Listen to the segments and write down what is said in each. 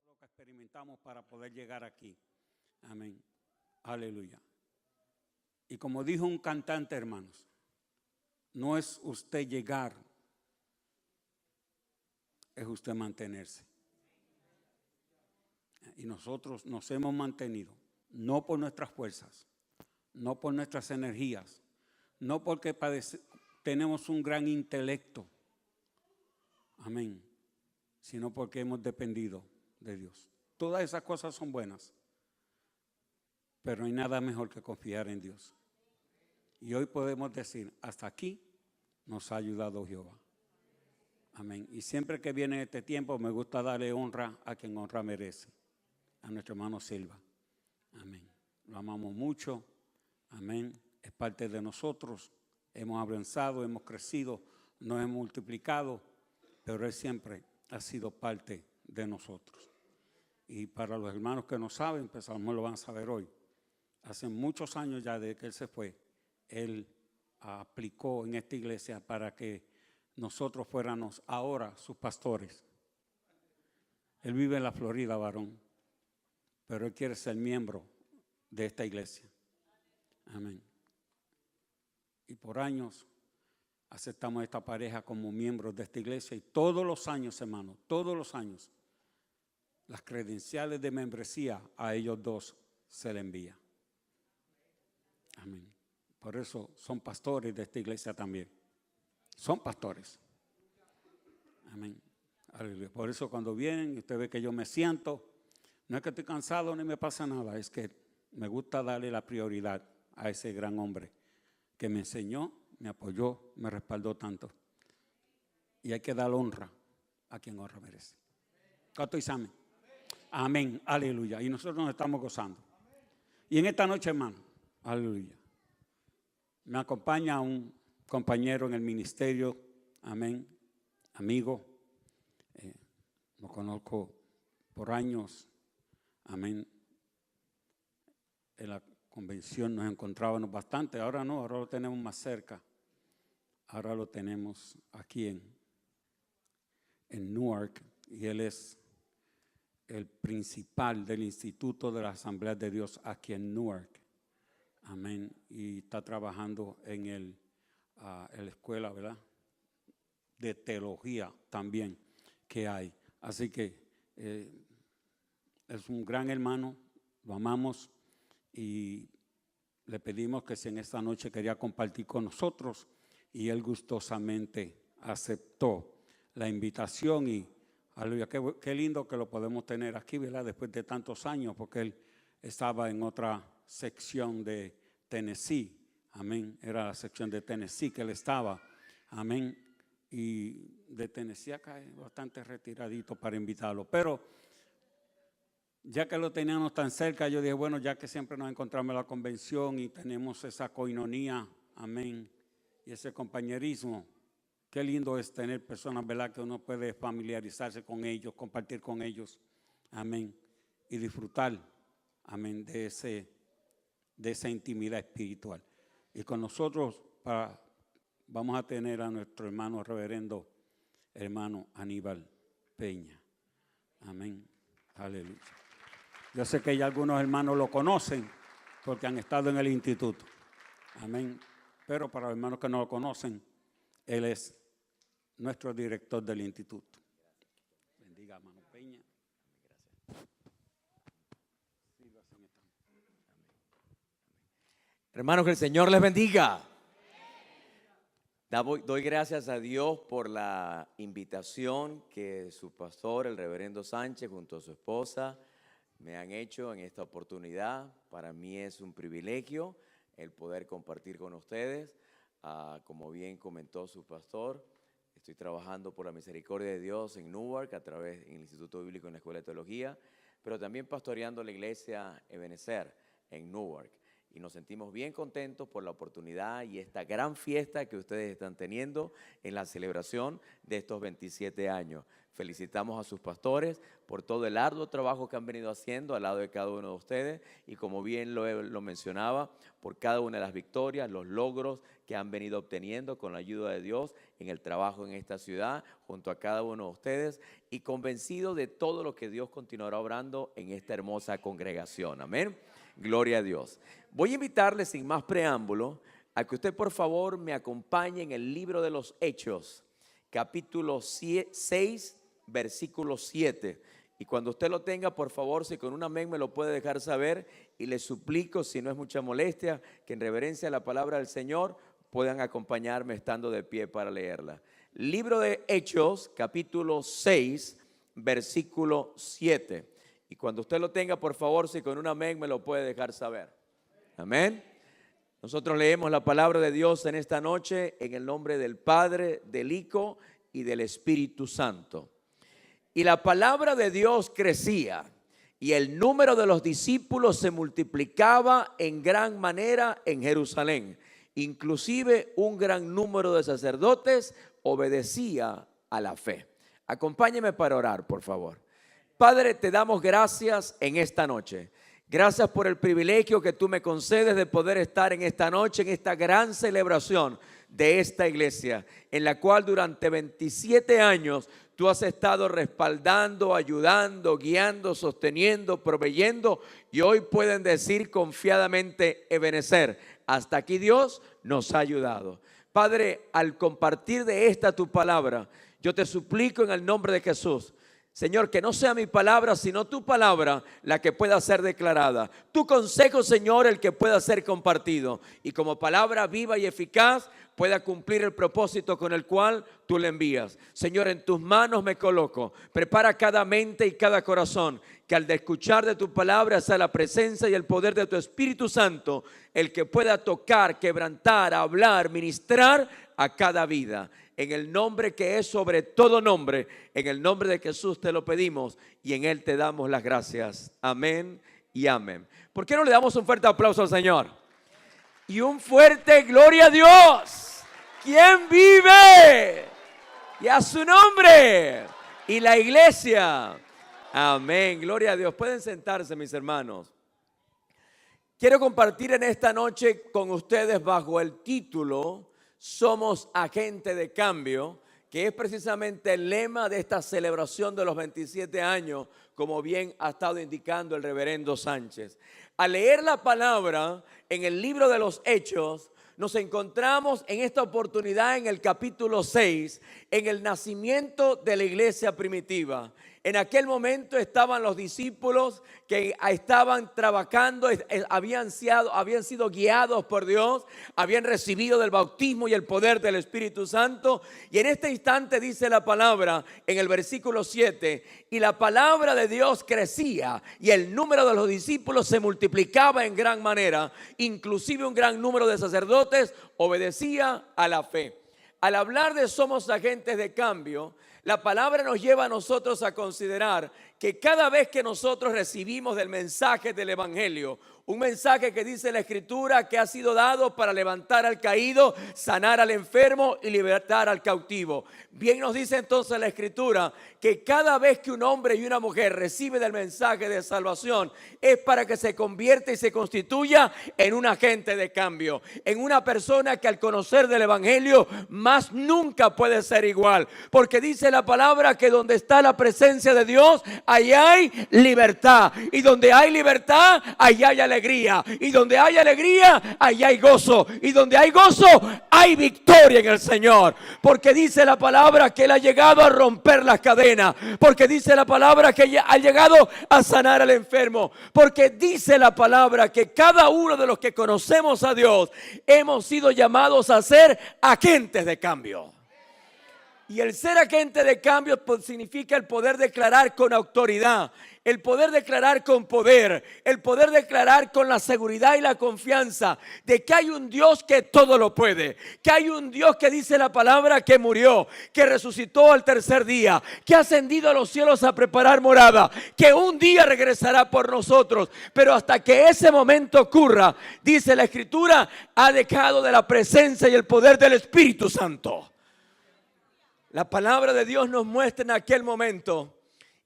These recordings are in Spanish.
Lo que experimentamos para poder llegar aquí. Amén. Aleluya. Y como dijo un cantante, hermanos, no es usted llegar, es usted mantenerse. Y nosotros nos hemos mantenido, no por nuestras fuerzas, no por nuestras energías, no porque tenemos un gran intelecto, amén, sino porque hemos dependido de Dios. Todas esas cosas son buenas, pero no hay nada mejor que confiar en Dios. Y hoy podemos decir, hasta aquí nos ha ayudado Jehová. Amén. Y siempre que viene este tiempo me gusta darle honra a quien honra merece, a nuestro hermano Silva. Amén. Lo amamos mucho. Amén. Es parte de nosotros. Hemos avanzado, hemos crecido, nos hemos multiplicado, pero él siempre ha sido parte de nosotros. Y para los hermanos que no saben, pues a lo mejor lo van a saber hoy. Hace muchos años ya desde que él se fue, él aplicó en esta iglesia para que nosotros fuéramos ahora sus pastores. Él vive en la Florida, varón, pero él quiere ser miembro de esta iglesia. Amén. Y por años aceptamos a esta pareja como miembros de esta iglesia y todos los años, hermano, todos los años, las credenciales de membresía a ellos dos se le envía. Amén. Por eso son pastores de esta iglesia también. Son pastores. Amén. Aleluya. Por eso cuando vienen y usted ve que yo me siento, no es que estoy cansado ni me pasa nada, es que me gusta darle la prioridad a ese gran hombre que me enseñó, me apoyó, me respaldó tanto. Y hay que dar honra a quien honra merece. ¿Cuánto dice amén? Amén. Aleluya. Y nosotros nos estamos gozando. Y en esta noche, hermano, aleluya, me acompaña un compañero en el ministerio, amén, amigo, lo conozco por años, amén. En la convención nos encontrábamos bastante, ahora no, ahora lo tenemos más cerca, ahora lo tenemos aquí en Newark, y él es el principal del Instituto de la Asamblea de Dios aquí en Newark. Amén. Y está trabajando en la escuela, ¿verdad?, de teología también que hay. Así que es un gran hermano, lo amamos y le pedimos que si en esta noche quería compartir con nosotros, y él gustosamente aceptó la invitación. Y aleluya, qué lindo que lo podemos tener aquí, ¿verdad?, después de tantos años, porque él estaba en otra sección de Tennessee, amén, era la sección de Tennessee que él estaba, amén, y de Tennessee acá es bastante retiradito para invitarlo, pero ya que lo teníamos tan cerca, yo dije, bueno, ya que siempre nos encontramos en la convención y tenemos esa coinonía, amén, y ese compañerismo, qué lindo es tener personas, ¿verdad?, que uno puede familiarizarse con ellos, compartir con ellos, amén, y disfrutar, amén, de esa intimidad espiritual. Y con nosotros vamos a tener a nuestro hermano reverendo, hermano Aníbal Peña. Amén. Aleluya. Yo sé que ya algunos hermanos lo conocen porque han estado en el instituto. Amén. Pero para los hermanos que no lo conocen, él es nuestro director del instituto. Bendiga, hermano Peña. Hermanos, que el Señor les bendiga. Doy gracias a Dios por la invitación que su pastor, el reverendo Sánchez, junto a su esposa, me han hecho en esta oportunidad. Para mí es un privilegio el poder compartir con ustedes. Como bien comentó su pastor, estoy trabajando por la misericordia de Dios en Newark a través del Instituto Bíblico en la Escuela de Teología, pero también pastoreando la iglesia Ebenezer en Newark. y nos sentimos bien contentos por la oportunidad y esta gran fiesta que ustedes están teniendo en la celebración de estos 27 años. Felicitamos a sus pastores por todo el arduo trabajo que han venido haciendo al lado de cada uno de ustedes y, como bien lo mencionaba, por cada una de las victorias, los logros que han venido obteniendo con la ayuda de Dios en el trabajo en esta ciudad, junto a cada uno de ustedes, y convencido de todo lo que Dios continuará obrando en esta hermosa congregación. Amén. Gloria a Dios. Voy a invitarles sin más preámbulo a que usted por favor me acompañe en el libro de los Hechos, capítulo 6, versículo 7. Y cuando usted lo tenga, por favor, si con un amén me lo puede dejar saber, y le suplico, si no es mucha molestia, que en reverencia a la palabra del Señor puedan acompañarme estando de pie para leerla. Libro de Hechos, capítulo 6, versículo 7. Y cuando usted lo tenga, por favor, si con un amén me lo puede dejar saber. Amén. Nosotros leemos la palabra de Dios en esta noche en el nombre del Padre, del Hijo y del Espíritu Santo. Y la palabra de Dios crecía y el número de los discípulos se multiplicaba en gran manera en Jerusalén. Inclusive un gran número de sacerdotes obedecía a la fe. Acompáñeme para orar, por favor. Padre, te damos gracias en esta noche. Gracias por el privilegio que tú me concedes de poder estar en esta noche, en esta gran celebración de esta iglesia, en la cual durante 27 años tú has estado respaldando, ayudando, guiando, sosteniendo, proveyendo, y hoy pueden decir confiadamente, Ebenezer, hasta aquí Dios nos ha ayudado. Padre, al compartir de esta tu palabra, yo te suplico en el nombre de Jesús, Señor, que no sea mi palabra, sino tu palabra la que pueda ser declarada. Tu consejo, Señor, el que pueda ser compartido. Y como palabra viva y eficaz, pueda cumplir el propósito con el cual tú le envías. Señor, en tus manos me coloco. Prepara cada mente y cada corazón, que al de escuchar de tu palabra sea la presencia y el poder de tu Espíritu Santo el que pueda tocar, quebrantar, hablar, ministrar a cada vida. En el nombre que es sobre todo nombre, en el nombre de Jesús te lo pedimos y en Él te damos las gracias. Amén y amén. ¿Por qué no le damos un fuerte aplauso al Señor? Y un fuerte gloria a Dios. ¿Quién vive? Y a su nombre. Y la iglesia. Amén. Gloria a Dios. Pueden sentarse, mis hermanos. Quiero compartir en esta noche con ustedes bajo el título Somos agentes de cambio, que es precisamente el lema de esta celebración de los 27 años, como bien ha estado indicando el reverendo Sánchez. Al leer la palabra en el libro de los Hechos, nos encontramos en esta oportunidad en el capítulo 6, en el nacimiento de la iglesia primitiva. En aquel momento estaban los discípulos que estaban trabajando, habían sido guiados por Dios, habían recibido del bautismo y el poder del Espíritu Santo. Y en este instante dice la palabra en el versículo 7, y la palabra de Dios crecía y el número de los discípulos se multiplicaba en gran manera. Inclusive un gran número de sacerdotes obedecía a la fe. Al hablar de somos agentes de cambio, la palabra nos lleva a nosotros a considerar que cada vez que nosotros recibimos del mensaje del evangelio, un mensaje que dice la escritura que ha sido dado para levantar al caído, sanar al enfermo y libertar al cautivo. Bien nos dice entonces la escritura que cada vez que un hombre y una mujer recibe del mensaje de salvación es para que se convierta y se constituya en un agente de cambio, en una persona que al conocer del evangelio más nunca puede ser igual, porque dice la palabra que donde está la presencia de Dios, allá hay libertad, y donde hay libertad, allá hay alegría, y donde hay alegría, allá hay gozo, y donde hay gozo, hay victoria en el Señor, porque dice la palabra que Él ha llegado a romper las cadenas, porque dice la palabra que ha llegado a sanar al enfermo, porque dice la palabra que cada uno de los que conocemos a Dios hemos sido llamados a ser agentes de cambio. Y el ser agente de cambio significa el poder declarar con autoridad, el poder declarar con poder, el poder declarar con la seguridad y la confianza de que hay un Dios que todo lo puede, que hay un Dios que dice la palabra que murió, que resucitó al tercer día, que ha ascendido a los cielos a preparar morada, que un día regresará por nosotros. Pero hasta que ese momento ocurra, dice la Escritura, ha dejado de la presencia y el poder del Espíritu Santo. La palabra de Dios nos muestra en aquel momento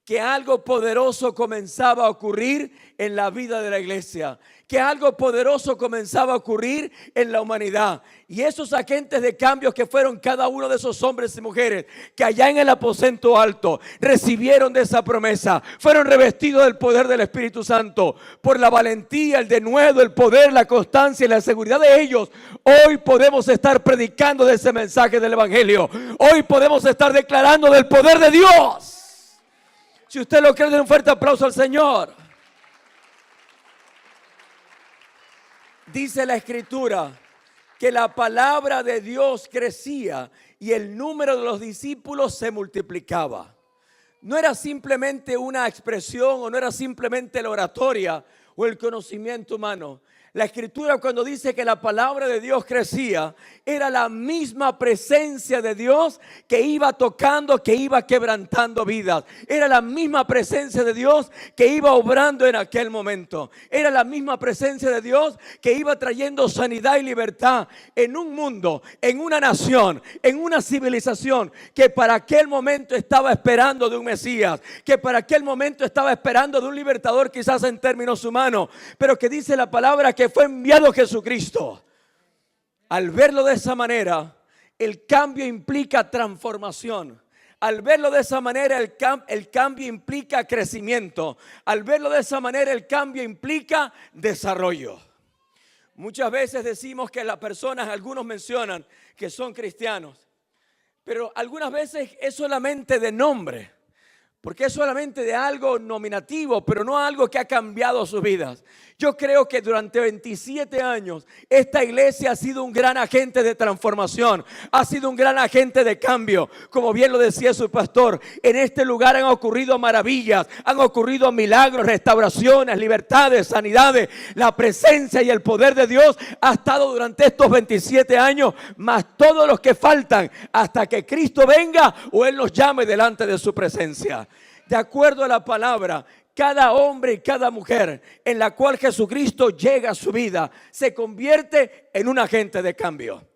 que algo poderoso comenzaba a ocurrir en la vida de la iglesia, que algo poderoso comenzaba a ocurrir en la humanidad. Y esos agentes de cambio que fueron cada uno de esos hombres y mujeres que allá en el aposento alto recibieron de esa promesa, fueron revestidos del poder del Espíritu Santo. Por la valentía, el denuedo, el poder, la constancia y la seguridad de ellos, hoy podemos estar predicando de ese mensaje del Evangelio. Hoy podemos estar declarando del poder de Dios. Si usted lo cree, den un fuerte aplauso al Señor. Dice la Escritura que la palabra de Dios crecía y el número de los discípulos se multiplicaba. No era simplemente una expresión o no era simplemente la oratoria o el conocimiento humano. La Escritura, cuando dice que la palabra de Dios crecía, era la misma presencia de Dios que iba tocando, que iba quebrantando vidas. Era la misma presencia de Dios que iba obrando en aquel momento. Era la misma presencia de Dios que iba trayendo sanidad y libertad en un mundo, en una nación, en una civilización que para aquel momento estaba esperando de un Mesías, que para aquel momento estaba esperando de un libertador, quizás en términos humanos, pero que dice la palabra que fue enviado Jesucristo. Al verlo de esa manera, el cambio implica transformación. Al verlo de esa manera, el cambio implica crecimiento. Al verlo de esa manera, el cambio implica desarrollo. Muchas veces decimos que las personas, algunos mencionan que son cristianos, pero algunas veces es solamente de nombre. Porque es solamente de algo nominativo, pero no algo que ha cambiado sus vidas. Yo creo que durante 27 años esta iglesia ha sido un gran agente de transformación, ha sido un gran agente de cambio. Como bien lo decía su pastor, en este lugar han ocurrido maravillas, han ocurrido milagros, restauraciones, libertades, sanidades. La presencia y el poder de Dios ha estado durante estos 27 años, más todos los que faltan hasta que Cristo venga o Él nos llame delante de su presencia. De acuerdo a la palabra, cada hombre y cada mujer en la cual Jesucristo llega a su vida se convierte en un agente de cambio.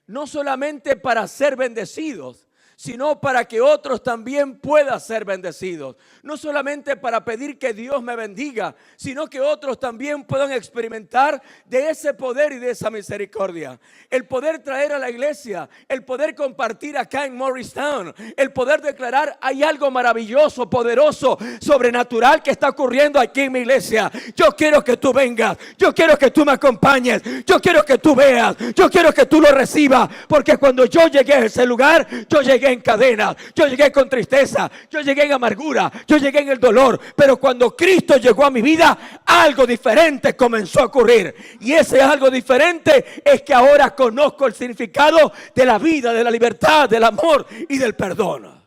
No solamente para ser bendecidos, sino para que otros también puedan ser bendecidos. No solamente para pedir que Dios me bendiga, sino que otros también puedan experimentar de ese poder y de esa misericordia. El poder traer a la iglesia, el poder compartir acá en Morristown, el poder declarar hay algo maravilloso, poderoso, sobrenatural que está ocurriendo aquí en mi iglesia. Yo quiero que tú vengas, yo quiero que tú me acompañes, yo quiero que tú veas, yo quiero que tú lo recibas, porque cuando yo llegué a ese lugar, yo llegué en cadenas, yo llegué con tristeza, yo llegué en amargura, yo llegué en el dolor, pero cuando Cristo llegó a mi vida, algo diferente comenzó a ocurrir, y ese algo diferente es que ahora conozco el significado de la vida, de la libertad, del amor y del perdón.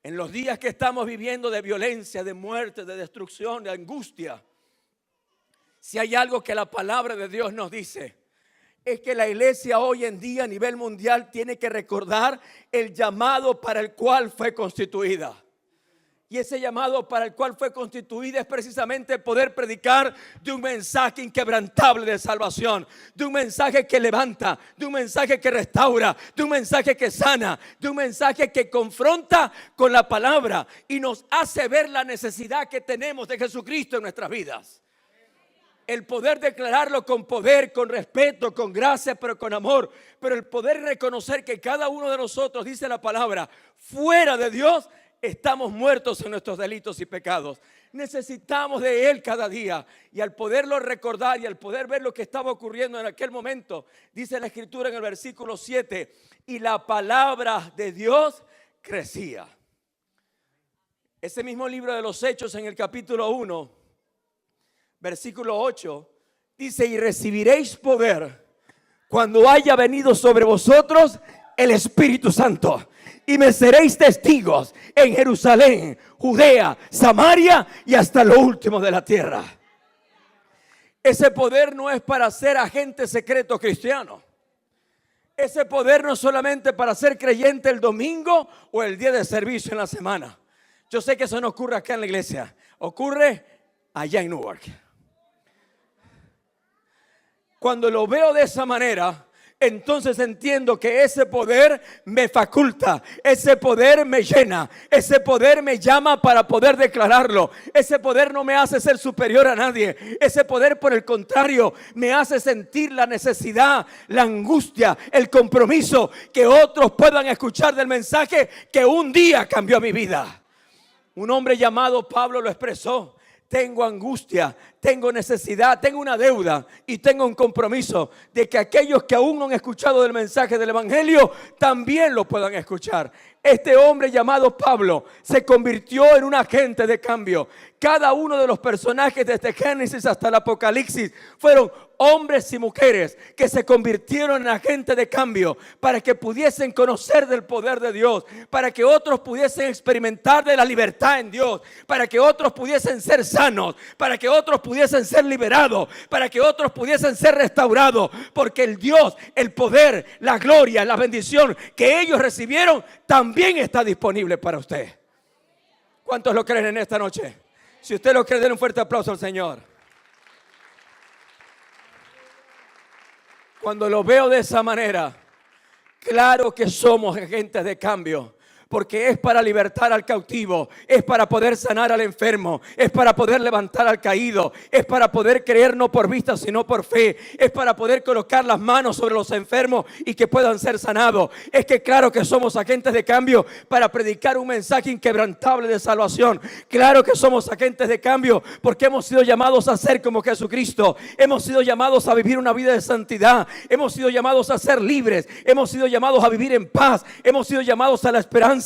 En los días que estamos viviendo de violencia, de muerte, de destrucción, de angustia, si hay algo que la palabra de Dios nos dice, es que la iglesia hoy en día a nivel mundial tiene que recordar el llamado para el cual fue constituida. Y ese llamado para el cual fue constituida es precisamente poder predicar de un mensaje inquebrantable de salvación, de un mensaje que levanta, de un mensaje que restaura, de un mensaje que sana, de un mensaje que confronta con la palabra y nos hace ver la necesidad que tenemos de Jesucristo en nuestras vidas. El poder declararlo con poder, con respeto, con gracia, pero con amor. Pero el poder reconocer que cada uno de nosotros, dice la palabra, fuera de Dios, estamos muertos en nuestros delitos y pecados. Necesitamos de Él cada día. Y al poderlo recordar y al poder ver lo que estaba ocurriendo en aquel momento, dice la Escritura en el versículo 7, y la palabra de Dios crecía. Ese mismo libro de los Hechos en el capítulo 1, versículo 8, dice, y recibiréis poder cuando haya venido sobre vosotros el Espíritu Santo. Y me seréis testigos en Jerusalén, Judea, Samaria y hasta lo último de la tierra. Ese poder no es para ser agente secreto cristiano. Ese poder no es solamente para ser creyente el domingo o el día de servicio en la semana. Yo sé que eso no ocurre acá en la iglesia. Ocurre allá en Newark. Cuando lo veo de esa manera, entonces entiendo que ese poder me faculta, ese poder me llena, ese poder me llama para poder declararlo. Ese poder no me hace ser superior a nadie. Ese poder, por el contrario, me hace sentir la necesidad, la angustia, el compromiso que otros puedan escuchar del mensaje que un día cambió mi vida. Un hombre llamado Pablo lo expresó: tengo angustia, tengo necesidad, tengo una deuda y tengo un compromiso de que aquellos que aún no han escuchado del mensaje del evangelio también lo puedan escuchar. Este hombre llamado Pablo se convirtió en un agente de cambio. Cada uno de los personajes desde Génesis hasta el Apocalipsis fueron hombres y mujeres que se convirtieron en agentes de cambio para que pudiesen conocer del poder de Dios, para que otros pudiesen experimentar de la libertad en Dios, para que otros pudiesen ser sanos, para que otros pudiesen ser liberados, para que otros pudiesen ser restaurados, porque el Dios, el poder, la gloria, la bendición que ellos recibieron también está disponible para usted. ¿Cuántos lo creen en esta noche? Si usted lo cree, denle un fuerte aplauso al Señor. Cuando lo veo de esa manera, claro que somos agentes de cambio. Porque es para libertar al cautivo, es para poder sanar al enfermo, es para poder levantar al caído, es para poder creer no por vista sino por fe, es para poder colocar las manos sobre los enfermos y que puedan ser sanados. Es que claro que somos agentes de cambio para predicar un mensaje inquebrantable de salvación. Claro que somos agentes de cambio porque hemos sido llamados a ser como Jesucristo. Hemos sido llamados a vivir una vida de santidad. Hemos sido llamados a ser libres. Hemos sido llamados a vivir en paz. Hemos sido llamados a la esperanza.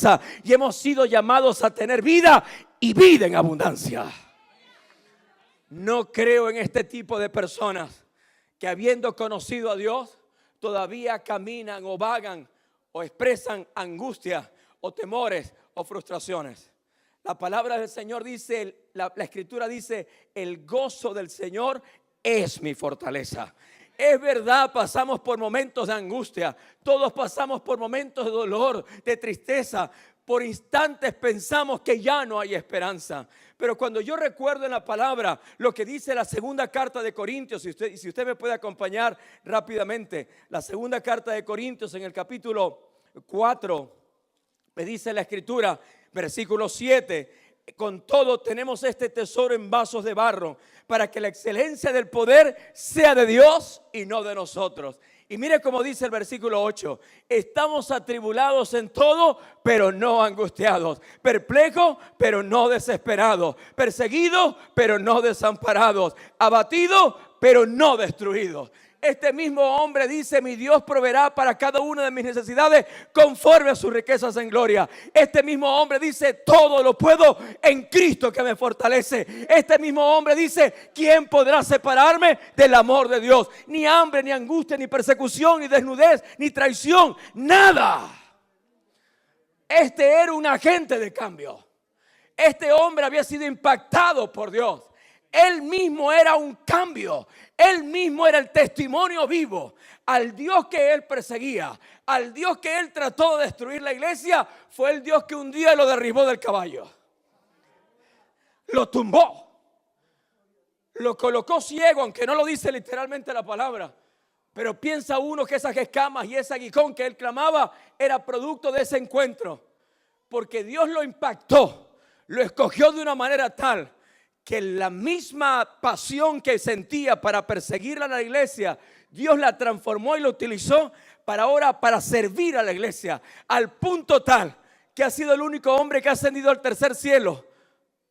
Y hemos sido llamados a tener vida y vida en abundancia. No creo en este tipo de personas que, habiendo conocido a Dios, todavía caminan o vagan o expresan angustia o temores o frustraciones. La palabra del Señor dice, la Escritura dice: el gozo del Señor es mi fortaleza. Es verdad, pasamos por momentos de angustia, todos pasamos por momentos de dolor, de tristeza. Por instantes pensamos que ya no hay esperanza. Pero cuando yo recuerdo en la palabra lo que dice la segunda carta de Corintios, si usted me puede acompañar rápidamente, la segunda carta de Corintios en el capítulo 4, me dice la Escritura, versículo 7: con todo tenemos este tesoro en vasos de barro, para que la excelencia del poder sea de Dios y no de nosotros. Y mire cómo dice el versículo 8: estamos atribulados en todo, pero no angustiados, perplejos, pero no desesperados, perseguidos, pero no desamparados, abatidos, pero no destruidos. Este mismo hombre dice: mi Dios proveerá para cada una de mis necesidades conforme a sus riquezas en gloria. Este mismo hombre dice: todo lo puedo en Cristo que me fortalece. Este mismo hombre dice: ¿quién podrá separarme del amor de Dios? Ni hambre, ni angustia, ni persecución, ni desnudez, ni traición, nada. Este era un agente de cambio. Este hombre había sido impactado por Dios. Él mismo era un cambio. Él mismo era el testimonio vivo. Al Dios que él perseguía, al Dios que él trató de destruir la iglesia, fue el Dios que un día lo derribó del caballo. Lo tumbó. Lo colocó ciego, aunque no lo dice literalmente la palabra. Pero piensa uno que esas escamas y ese aguijón que él clamaba era producto de ese encuentro. Porque Dios lo impactó, lo escogió de una manera tal que la misma pasión que sentía para perseguir a la iglesia, Dios la transformó y la utilizó para servir a la iglesia, al punto tal que ha sido el único hombre que ha ascendido al tercer cielo,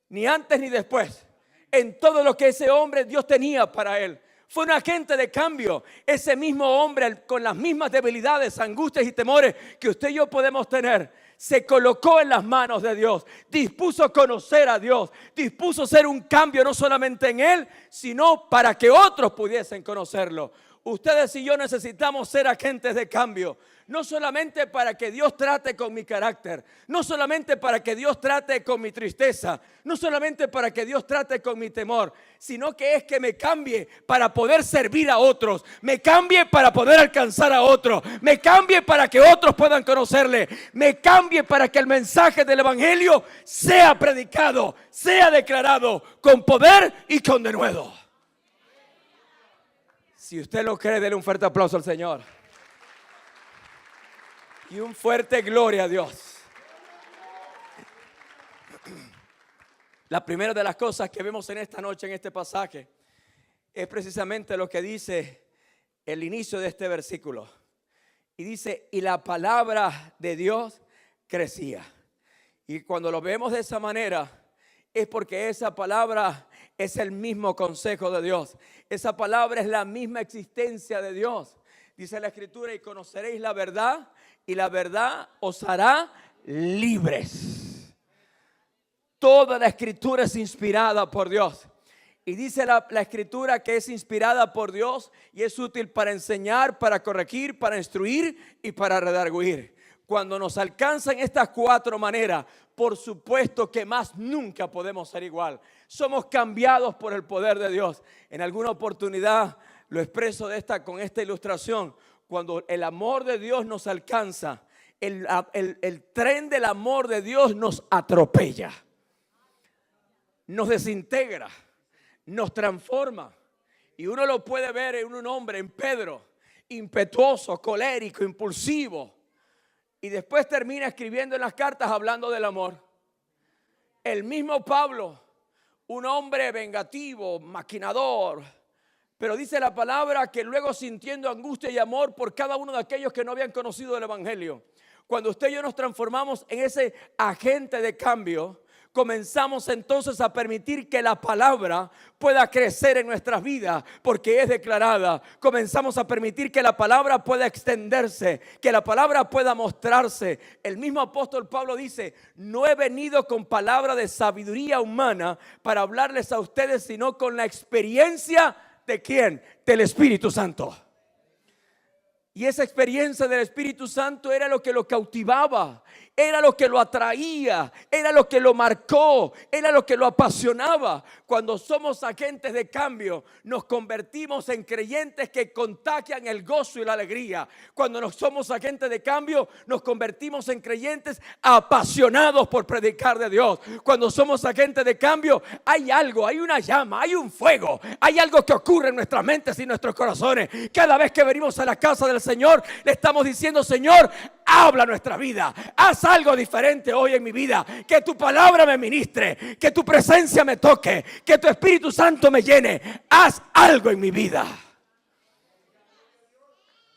ni antes ni después, en todo lo que ese hombre Dios tenía para él. Fue un agente de cambio. Ese mismo hombre, con las mismas debilidades, angustias y temores que usted y yo podemos tener, se colocó en las manos de Dios, dispuso a conocer a Dios, dispuso hacer un cambio no solamente en él, sino para que otros pudiesen conocerlo. Ustedes y yo necesitamos ser agentes de cambio. No solamente para que Dios trate con mi carácter, no solamente para que Dios trate con mi tristeza, no solamente para que Dios trate con mi temor, sino que es que me cambie para poder servir a otros, me cambie para poder alcanzar a otros, me cambie para que otros puedan conocerle, me cambie para que el mensaje del evangelio sea predicado, sea declarado con poder y con denuedo. Si usted lo cree, denle un fuerte aplauso al Señor. Y un fuerte gloria a Dios. La primera de las cosas que vemos en esta noche, en este pasaje, es precisamente lo que dice el inicio de este versículo. Y dice, y la palabra de Dios crecía. Y cuando lo vemos de esa manera, es porque esa palabra es el mismo consejo de Dios. Esa palabra es la misma existencia de Dios. Dice la Escritura, y conoceréis la verdad, y la verdad os hará libres. Toda la Escritura es inspirada por Dios. Y dice la Escritura que es inspirada por Dios y es útil para enseñar, para corregir, para instruir y para redarguir. Cuando nos alcanzan estas cuatro maneras, por supuesto que más nunca podemos ser igual. Somos cambiados por el poder de Dios. En alguna oportunidad lo expreso con esta ilustración. Cuando el amor de Dios nos alcanza, el tren del amor de Dios nos atropella, nos desintegra, nos transforma. Y uno lo puede ver en un hombre, en Pedro, impetuoso, colérico, impulsivo. Y después termina escribiendo en las cartas hablando del amor. El mismo Pablo, un hombre vengativo, maquinador, pero dice la palabra que luego sintiendo angustia y amor por cada uno de aquellos que no habían conocido el evangelio. Cuando usted y yo nos transformamos en ese agente de cambio, comenzamos entonces a permitir que la palabra pueda crecer en nuestras vidas porque es declarada. Comenzamos a permitir que la palabra pueda extenderse, que la palabra pueda mostrarse. El mismo apóstol Pablo dice, no he venido con palabra de sabiduría humana para hablarles a ustedes, sino con la experiencia ¿de quién? Del Espíritu Santo. Y esa experiencia del Espíritu Santo era lo que lo cautivaba, era lo que lo atraía, era lo que lo marcó, era lo que lo apasionaba. Cuando somos agentes de cambio, nos convertimos en creyentes que contagian el gozo y la alegría. Cuando nos somos agentes de cambio, nos convertimos en creyentes apasionados por predicar de Dios. Cuando somos agentes de cambio, hay algo, hay una llama, hay un fuego, hay algo que ocurre en nuestras mentes y nuestros corazones. Cada vez que venimos a la casa del Señor, le estamos diciendo, Señor, habla nuestra vida, haz algo diferente hoy en mi vida, que tu palabra me ministre, que tu presencia me toque, que tu Espíritu Santo me llene, haz algo en mi vida.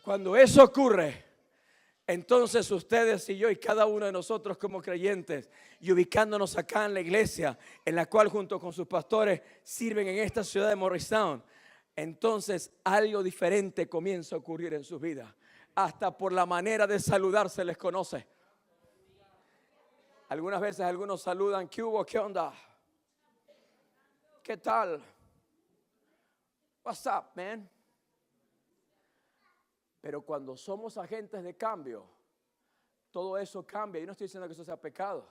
Cuando eso ocurre, entonces ustedes y yo y cada uno de nosotros como creyentes y ubicándonos acá en la iglesia, en la cual junto con sus pastores sirven en esta ciudad de Morristown, entonces algo diferente comienza a ocurrir en sus vidas. Hasta por la manera de saludar se les conoce. Algunas veces algunos saludan, ¿qué hubo? ¿Qué onda? ¿Qué tal? What's up, man? Pero cuando somos agentes de cambio, todo eso cambia. Y no estoy diciendo que eso sea pecado,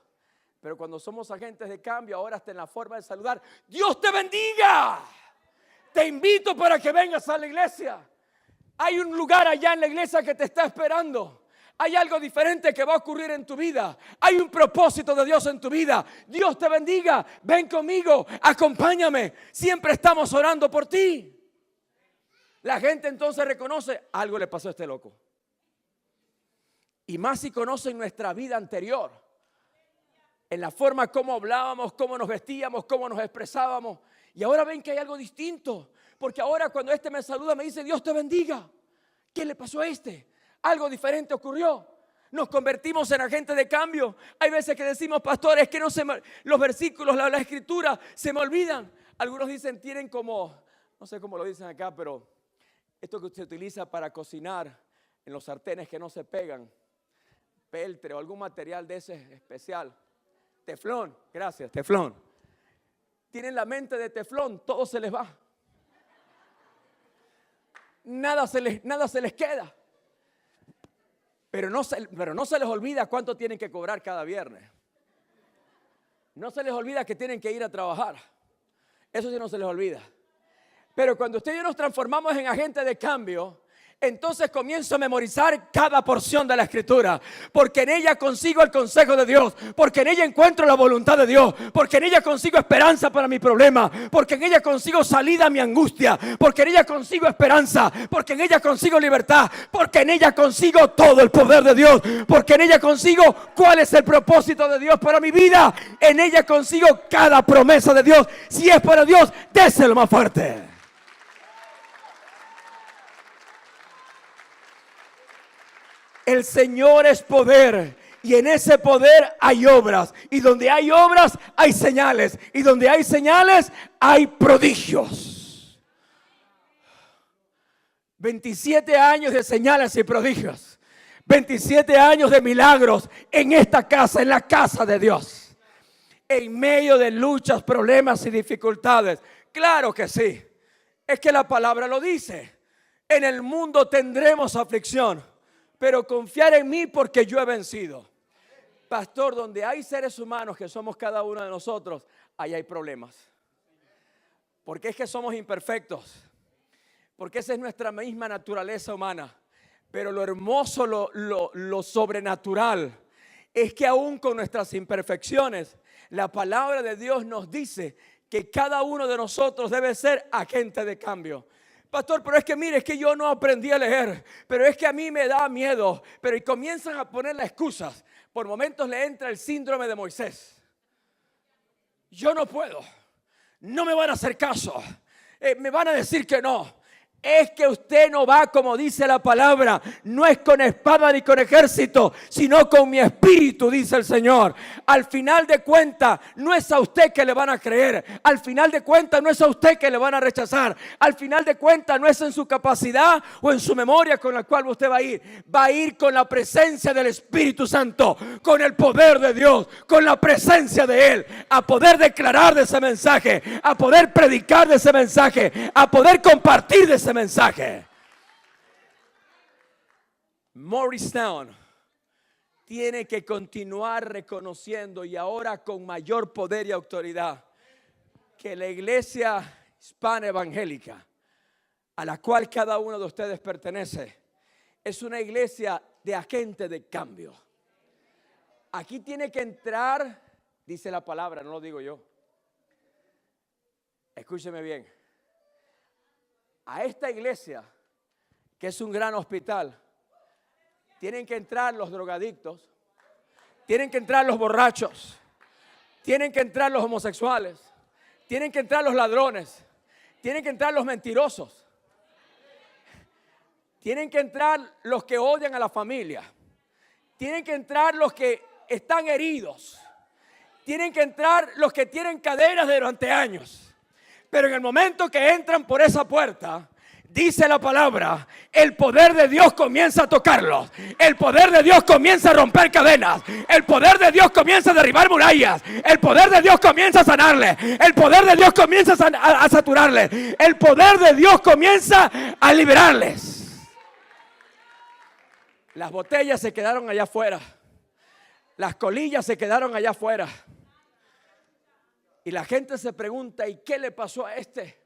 pero cuando somos agentes de cambio, ahora hasta en la forma de saludar, ¡Dios te bendiga! Te invito para que vengas a la iglesia. Hay un lugar allá en la iglesia que te está esperando. Hay algo diferente que va a ocurrir en tu vida. Hay un propósito de Dios en tu vida. Dios te bendiga. Ven conmigo. Acompáñame. Siempre estamos orando por ti. La gente entonces reconoce, algo le pasó a este loco. Y más si conocen nuestra vida anterior. En la forma como hablábamos, cómo nos vestíamos, cómo nos expresábamos. Y ahora ven que hay algo distinto. Porque ahora cuando este me saluda me dice, Dios te bendiga. ¿Qué le pasó a este? Algo diferente ocurrió. Nos convertimos en agentes de cambio. Hay veces que decimos, pastores, que los versículos, la escritura se me olvidan. Algunos dicen, tienen como, no sé cómo lo dicen acá, pero esto que se utiliza para cocinar en los sartenes que no se pegan, peltre o algún material de ese especial. Teflón, gracias, teflón. Tienen la mente de teflón, todo se les va. nada se les queda. Pero no se les olvida cuánto tienen que cobrar cada viernes. No se les olvida que tienen que ir a trabajar. Eso sí no se les olvida. Pero cuando usted y yo nos transformamos en agentes de cambio, entonces comienzo a memorizar cada porción de la Escritura, porque en ella consigo el consejo de Dios, porque en ella encuentro la voluntad de Dios, porque en ella consigo esperanza para mi problema, porque en ella consigo salida a mi angustia, porque en ella consigo esperanza, porque en ella consigo libertad, porque en ella consigo todo el poder de Dios, porque en ella consigo cuál es el propósito de Dios para mi vida, en ella consigo cada promesa de Dios. Si es para Dios, déselo más fuerte. El Señor es poder y en ese poder hay obras, y donde hay obras hay señales, y donde hay señales hay prodigios. 27 años de señales y prodigios, 27 años de milagros en esta casa, en la casa de Dios, en medio de luchas, problemas y dificultades. Claro que sí, es que la palabra lo dice: en el mundo tendremos aflicción, pero confiar en mí porque yo he vencido. Pastor, donde hay seres humanos que somos cada uno de nosotros, ahí hay problemas. Porque es que somos imperfectos. Porque esa es nuestra misma naturaleza humana. Pero lo hermoso, lo sobrenatural, es que aún con nuestras imperfecciones, la palabra de Dios nos dice que cada uno de nosotros debe ser agente de cambio. Pastor, pero es que mire, es que yo no aprendí a leer, pero es que a mí me da miedo, pero y comienzan a poner las excusas. Por momentos le entra el síndrome de Moisés. Yo no puedo, no me van a hacer caso, me van a decir que no. Es que usted no va, como dice la palabra, no es con espada ni con ejército, sino con mi espíritu, dice el Señor. Al final de cuentas, no es a usted que le van a creer. Al final de cuentas, no es a usted que le van a rechazar. Al final de cuentas, no es en su capacidad o en su memoria con la cual usted va a ir. Va a ir con la presencia del Espíritu Santo, con el poder de Dios, con la presencia de Él, a poder declarar de ese mensaje, a poder predicar de ese mensaje, a poder compartir de ese mensaje. Morristown tiene que continuar reconociendo, y ahora con mayor poder y autoridad, que la iglesia hispana evangélica a la cual cada uno de ustedes pertenece es una iglesia de agente de cambio. Aquí tiene que entrar, dice la palabra, no lo digo yo. Escúcheme bien. A esta iglesia, que es un gran hospital, tienen que entrar los drogadictos, tienen que entrar los borrachos, tienen que entrar los homosexuales, tienen que entrar los ladrones, tienen que entrar los mentirosos, tienen que entrar los que odian a la familia, tienen que entrar los que están heridos, tienen que entrar los que tienen cadenas de durante años. Pero en el momento que entran por esa puerta, dice la palabra, el poder de Dios comienza a tocarlos. El poder de Dios comienza a romper cadenas. El poder de Dios comienza a derribar murallas. El poder de Dios comienza a sanarles. El poder de Dios comienza a saturarles. El poder de Dios comienza a liberarles. Las botellas se quedaron allá afuera. Las colillas se quedaron allá afuera. Y la gente se pregunta, ¿y qué le pasó a este?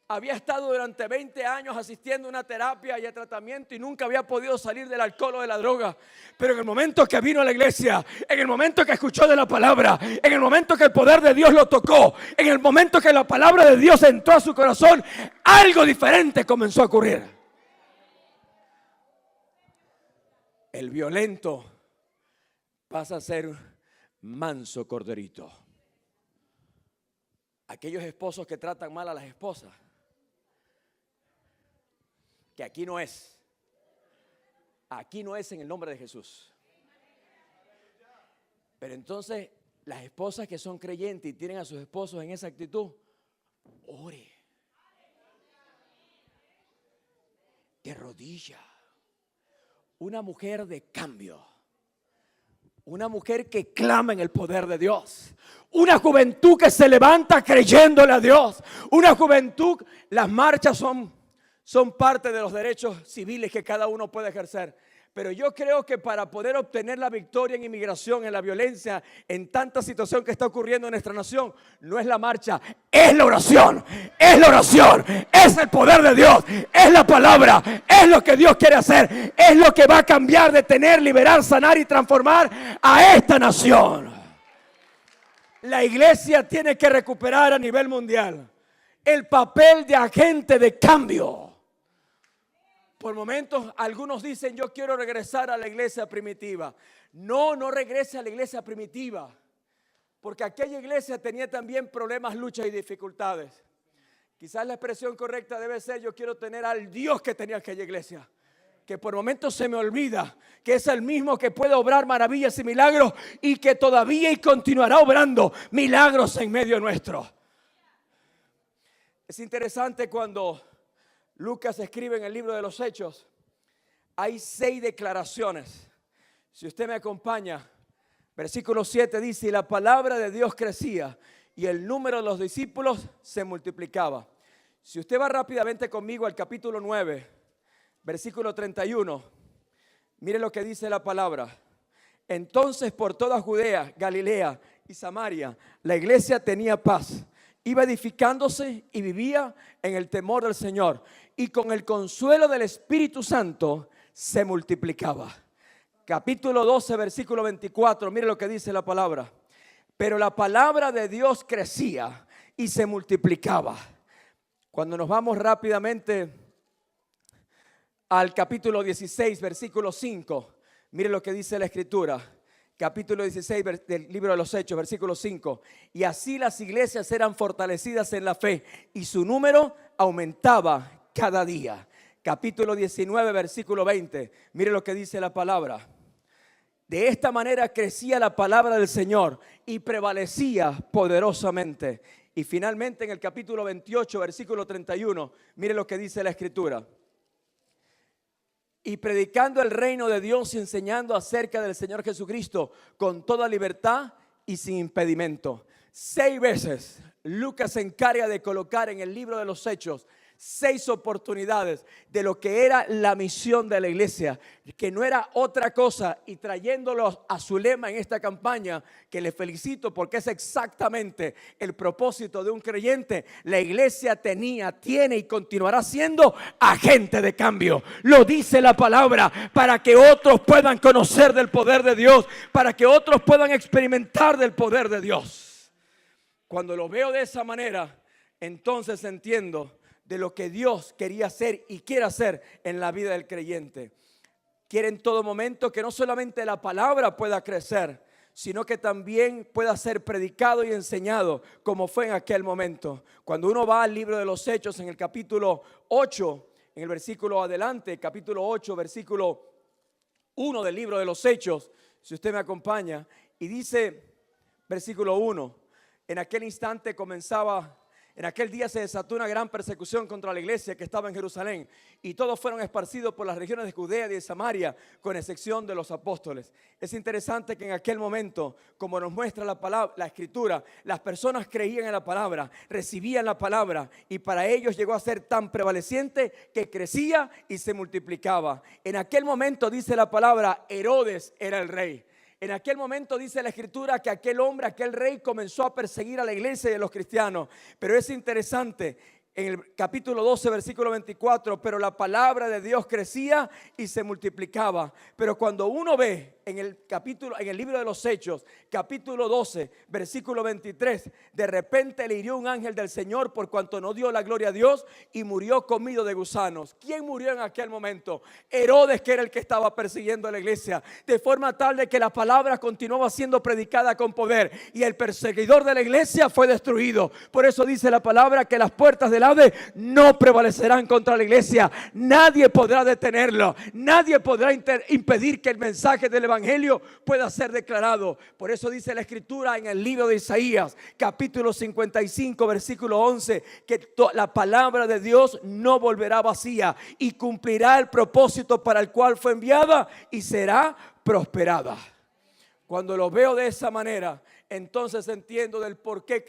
Había estado durante 20 años asistiendo a una terapia y a tratamiento y nunca había podido salir del alcohol o de la droga. Pero en el momento que vino a la iglesia, en el momento que escuchó de la palabra, en el momento que el poder de Dios lo tocó, en el momento que la palabra de Dios entró a su corazón, algo diferente comenzó a ocurrir. El violento pasa a ser manso corderito. Aquellos esposos que tratan mal a las esposas, que aquí no es en el nombre de Jesús. Pero entonces las esposas que son creyentes y tienen a sus esposos en esa actitud, ore de rodilla. Una mujer de cambio, una mujer que clama en el poder de Dios, una juventud que se levanta creyéndole a Dios, una juventud. Las marchas son son parte de los derechos civiles que cada uno puede ejercer. Pero yo creo que para poder obtener la victoria en inmigración, en la violencia, en tanta situación que está ocurriendo en nuestra nación, no es la marcha, es la oración, es la oración, es el poder de Dios, es la palabra, es lo que Dios quiere hacer, es lo que va a cambiar, detener, liberar, sanar y transformar a esta nación. La iglesia tiene que recuperar a nivel mundial el papel de agente de cambio. Por momentos algunos dicen: yo quiero regresar a la iglesia primitiva. No regrese a la iglesia primitiva, porque aquella iglesia tenía también problemas, luchas y dificultades. Quizás la expresión correcta debe ser: yo quiero tener al Dios que tenía aquella iglesia, que por momentos se me olvida que es el mismo que puede obrar maravillas y milagros, y que todavía y continuará obrando milagros en medio nuestro. Es interesante cuando Lucas escribe en el libro de los Hechos, hay 6 declaraciones. Si usted me acompaña, versículo 7 dice: y la palabra de Dios crecía y el número de los discípulos se multiplicaba. Si usted va rápidamente conmigo al capítulo 9, versículo 31, mire lo que dice la palabra. Entonces por toda Judea, Galilea y Samaria, la iglesia tenía paz, iba edificándose y vivía en el temor del Señor, y con el consuelo del Espíritu Santo se multiplicaba. Capítulo 12, versículo 24, mire lo que dice la palabra. Pero la palabra de Dios crecía y se multiplicaba. Cuando nos vamos rápidamente al capítulo 16, versículo 5, mire lo que dice la Escritura. Capítulo 16 del libro de los Hechos, versículo 5. Y así las iglesias eran fortalecidas en la fe y su número aumentaba cada día. Capítulo 19, versículo 20. Mire lo que dice la palabra. De esta manera crecía la palabra del Señor y prevalecía poderosamente. Y finalmente en el capítulo 28, versículo 31, mire lo que dice la Escritura. Y predicando el reino de Dios y enseñando acerca del Señor Jesucristo con toda libertad y sin impedimento. 6 veces Lucas se encarga de colocar en el libro de los Hechos 6 oportunidades de lo que era la misión de la iglesia, que no era otra cosa, y trayéndolo a su lema en esta campaña, que le felicito porque es exactamente el propósito de un creyente. La iglesia tiene y continuará siendo agente de cambio. Lo dice la palabra, para que otros puedan conocer del poder de Dios, para que otros puedan experimentar del poder de Dios. Cuando lo veo de esa manera, entonces entiendo de lo que Dios quería hacer y quiere hacer en la vida del creyente. Quiere en todo momento que no solamente la palabra pueda crecer, sino que también pueda ser predicado y enseñado, como fue en aquel momento. Cuando uno va al libro de los Hechos, en el capítulo 8, en el versículo adelante, capítulo 8, versículo 1 del libro de los Hechos, si usted me acompaña, y dice, versículo 1, en aquel instante en aquel día se desató una gran persecución contra la iglesia que estaba en Jerusalén, y todos fueron esparcidos por las regiones de Judea y de Samaria, con excepción de los apóstoles. Es interesante que en aquel momento, como nos muestra la palabra, la Escritura, las personas creían en la palabra, recibían la palabra, y para ellos llegó a ser tan prevaleciente que crecía y se multiplicaba. En aquel momento, dice la palabra, Herodes era el rey. En aquel momento dice la Escritura que aquel hombre, aquel rey, comenzó a perseguir a la iglesia y a los cristianos. Pero es interesante, en el capítulo 12, versículo 24, pero la palabra de Dios crecía y se multiplicaba. Pero cuando uno ve en el libro de los Hechos, capítulo 12, versículo 23, de repente le hirió un ángel del Señor por cuanto no dio la gloria a Dios y murió comido de gusanos. ¿Quién murió en aquel momento? Herodes, que era el que estaba persiguiendo a la iglesia, de forma tal de que la palabra continuaba siendo predicada con poder, y el perseguidor de la iglesia fue destruido. Por eso dice la palabra que las puertas del Hades no prevalecerán contra la iglesia. Nadie podrá detenerlo, nadie podrá impedir que el mensaje del evangelio pueda ser declarado. Por eso dice la Escritura en el libro de Isaías, capítulo 55, versículo 11, que la palabra de Dios no volverá vacía y cumplirá el propósito para el cual fue enviada y será prosperada. Cuando lo veo de esa manera, entonces entiendo del por qué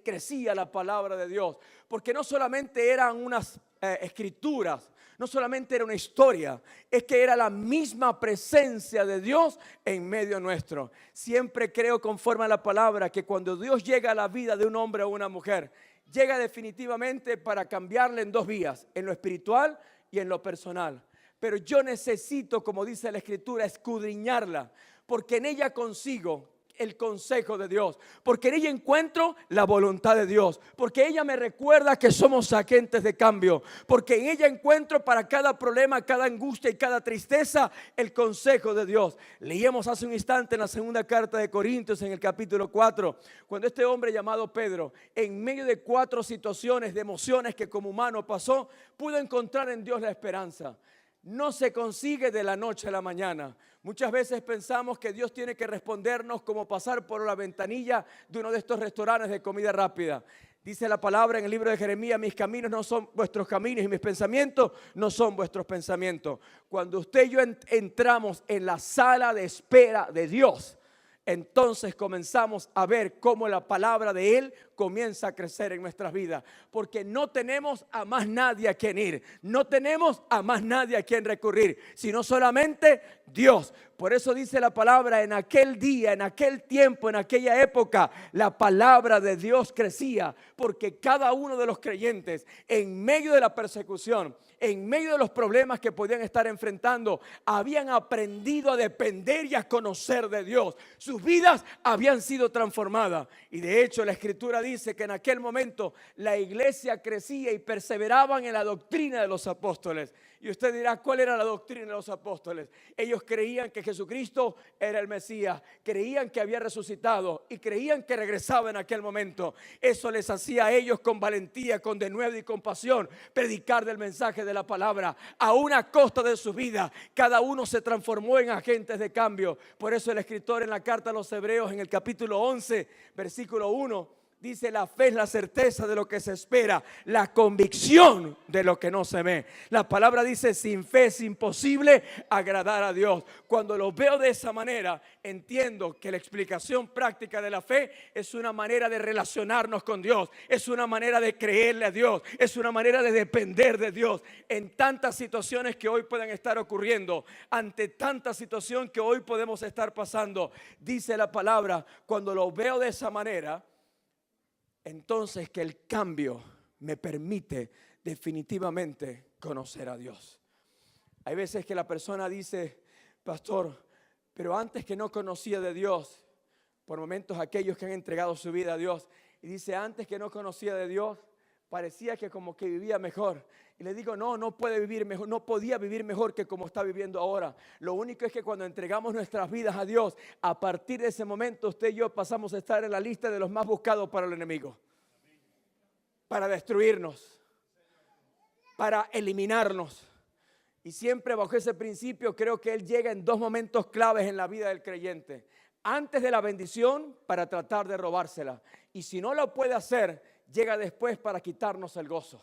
crecía la palabra de Dios. Porque no solamente eran unas escrituras, no solamente era una historia, es que era la misma presencia de Dios en medio nuestro. Siempre creo, conforme a la palabra, que cuando Dios llega a la vida de un hombre o una mujer, llega definitivamente para cambiarle en dos vías, en lo espiritual y en lo personal. Pero yo necesito, como dice la Escritura, escudriñarla, porque en ella consigo el consejo de Dios, porque en ella encuentro la voluntad de Dios, porque ella me recuerda que somos agentes de cambio, porque en ella encuentro para cada problema, cada angustia y cada tristeza el consejo de Dios. Leíamos hace un instante en la segunda carta de Corintios, en el capítulo 4, cuando este hombre llamado Pedro, en medio de 4 situaciones de emociones que como humano pasó, pudo encontrar en Dios la esperanza. No se consigue de la noche a la mañana. Muchas veces pensamos que Dios tiene que respondernos como pasar por la ventanilla de uno de estos restaurantes de comida rápida. Dice la palabra en el libro de Jeremías: mis caminos no son vuestros caminos y mis pensamientos no son vuestros pensamientos. Cuando usted y yo entramos en la sala de espera de Dios, entonces comenzamos a ver cómo la palabra de Él comienza a crecer en nuestras vidas. Porque no tenemos a más nadie a quien ir. No tenemos a más nadie a quien recurrir, sino solamente Dios. Por eso dice la palabra: en aquel día, en aquel tiempo, en aquella época, la palabra de Dios crecía. Porque cada uno de los creyentes, en medio de la persecución, en medio de los problemas que podían estar enfrentando, habían aprendido a depender y a conocer de Dios. Sus vidas habían sido transformadas. Y de hecho la Escritura dice que en aquel momento la iglesia crecía y perseveraban en la doctrina de los apóstoles. Y usted dirá: ¿cuál era la doctrina de los apóstoles? Ellos creían que Jesucristo era el Mesías, creían que había resucitado y creían que regresaba en aquel momento. Eso les hacía a ellos con valentía, con denuedo y con pasión predicar del mensaje de la palabra. A una costa de su vida, cada uno se transformó en agentes de cambio. Por eso el escritor en la carta a los Hebreos, en el capítulo 11, versículo 1, dice: la fe es la certeza de lo que se espera, la convicción de lo que no se ve. La palabra dice: sin fe es imposible agradar a Dios. Cuando lo veo de esa manera, entiendo que la explicación práctica de la fe es una manera de relacionarnos con Dios, es una manera de creerle a Dios, es una manera de depender de Dios en tantas situaciones que hoy pueden estar ocurriendo, ante tanta situación que hoy podemos estar pasando. Dice la palabra: cuando lo veo de esa manera, entonces que el cambio me permite definitivamente conocer a Dios. Hay veces que la persona dice: pastor, pero antes que no conocía de Dios, por momentos aquellos que han entregado su vida a Dios, y dice: antes que no conocía de Dios, parecía que como que vivía mejor. Y le digo: no puede vivir mejor, no podía vivir mejor que como está viviendo ahora. Lo único es que cuando entregamos nuestras vidas a Dios, a partir de ese momento usted y yo pasamos a estar en la lista de los más buscados para el enemigo, para destruirnos, para eliminarnos. Y siempre bajo ese principio creo que Él llega en 2 momentos claves en la vida del creyente: antes de la bendición, para tratar de robársela, y si no lo puede hacer, llega después para quitarnos el gozo.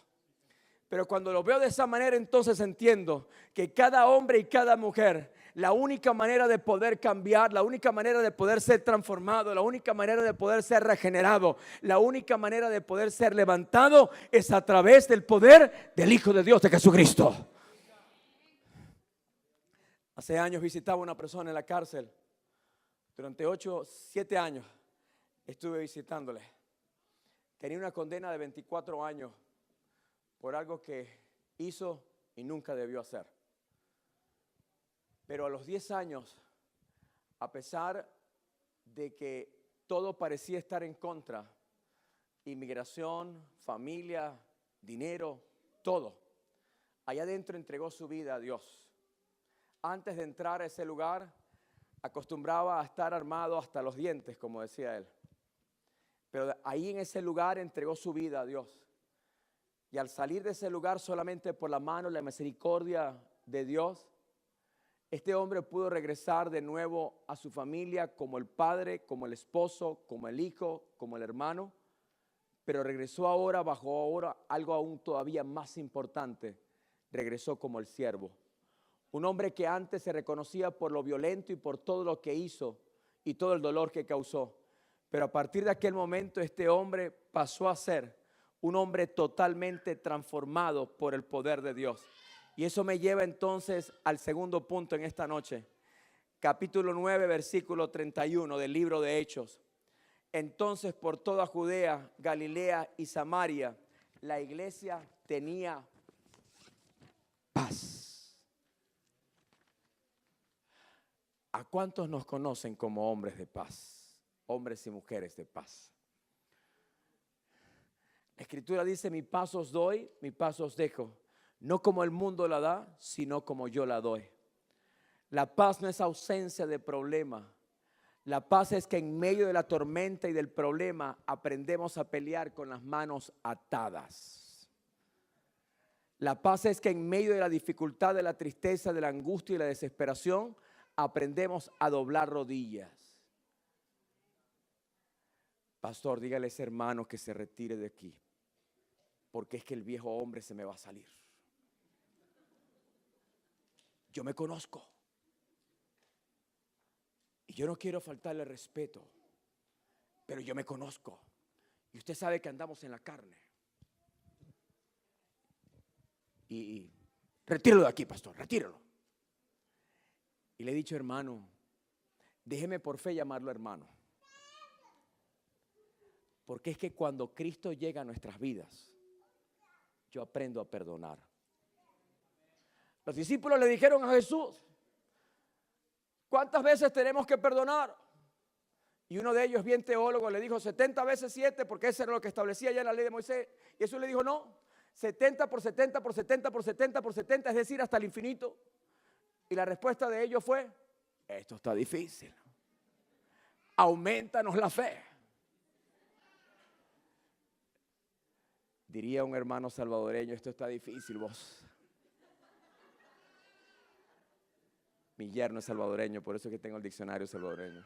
Pero cuando lo veo de esa manera, entonces entiendo que cada hombre y cada mujer, la única manera de poder cambiar, la única manera de poder ser transformado, la única manera de poder ser regenerado, la única manera de poder ser levantado es a través del poder del Hijo de Dios, de Jesucristo. Hace años visitaba una persona en la cárcel. Durante 7 años estuve visitándole. Tenía una condena de 24 años por algo que hizo y nunca debió hacer. Pero a los 10 años, a pesar de que todo parecía estar en contra, inmigración, familia, dinero, todo, allá adentro entregó su vida a Dios. Antes de entrar a ese lugar, acostumbraba a estar armado hasta los dientes, como decía él. Pero ahí en ese lugar entregó su vida a Dios. Y al salir de ese lugar, solamente por la mano y la misericordia de Dios, este hombre pudo regresar de nuevo a su familia como el padre, como el esposo, como el hijo, como el hermano. Pero regresó ahora bajo algo aún todavía más importante. Regresó como el siervo. Un hombre que antes se reconocía por lo violento y por todo lo que hizo y todo el dolor que causó. Pero a partir de aquel momento este hombre pasó a ser un hombre totalmente transformado por el poder de Dios. Y eso me lleva entonces al segundo punto en esta noche. Capítulo 9, versículo 31 del libro de Hechos. Entonces por toda Judea, Galilea y Samaria, la iglesia tenía paz. ¿A cuántos nos conocen como hombres de paz? Hombres y mujeres de paz. La Escritura dice: mi paz os doy, mi paz os dejo. No como el mundo la da, sino como yo la doy. La paz no es ausencia de problema. La paz es que en medio de la tormenta y del problema aprendemos a pelear con las manos atadas. La paz es que en medio de la dificultad, de la tristeza, de la angustia y la desesperación, aprendemos a doblar rodillas. Pastor, dígale a ese hermano que se retire de aquí, porque es que el viejo hombre se me va a salir. Yo me conozco y yo no quiero faltarle respeto, pero yo me conozco y usted sabe que andamos en la carne. Y retíralo de aquí, pastor, retíralo. Y le he dicho: hermano, déjeme por fe llamarlo hermano, porque es que cuando Cristo llega a nuestras vidas, yo aprendo a perdonar. Los discípulos le dijeron a Jesús: ¿cuántas veces tenemos que perdonar? Y uno de ellos, bien teólogo, le dijo 70 veces 7, porque eso era lo que establecía ya la ley de Moisés. Y Jesús le dijo: no, 70 por 70 por 70 por 70 por 70, es decir, hasta el infinito. Y la respuesta de ellos fue: esto está difícil, aumentanos la fe. Diría un hermano salvadoreño: esto está difícil, vos. Mi yerno es salvadoreño, por eso es que tengo el diccionario salvadoreño.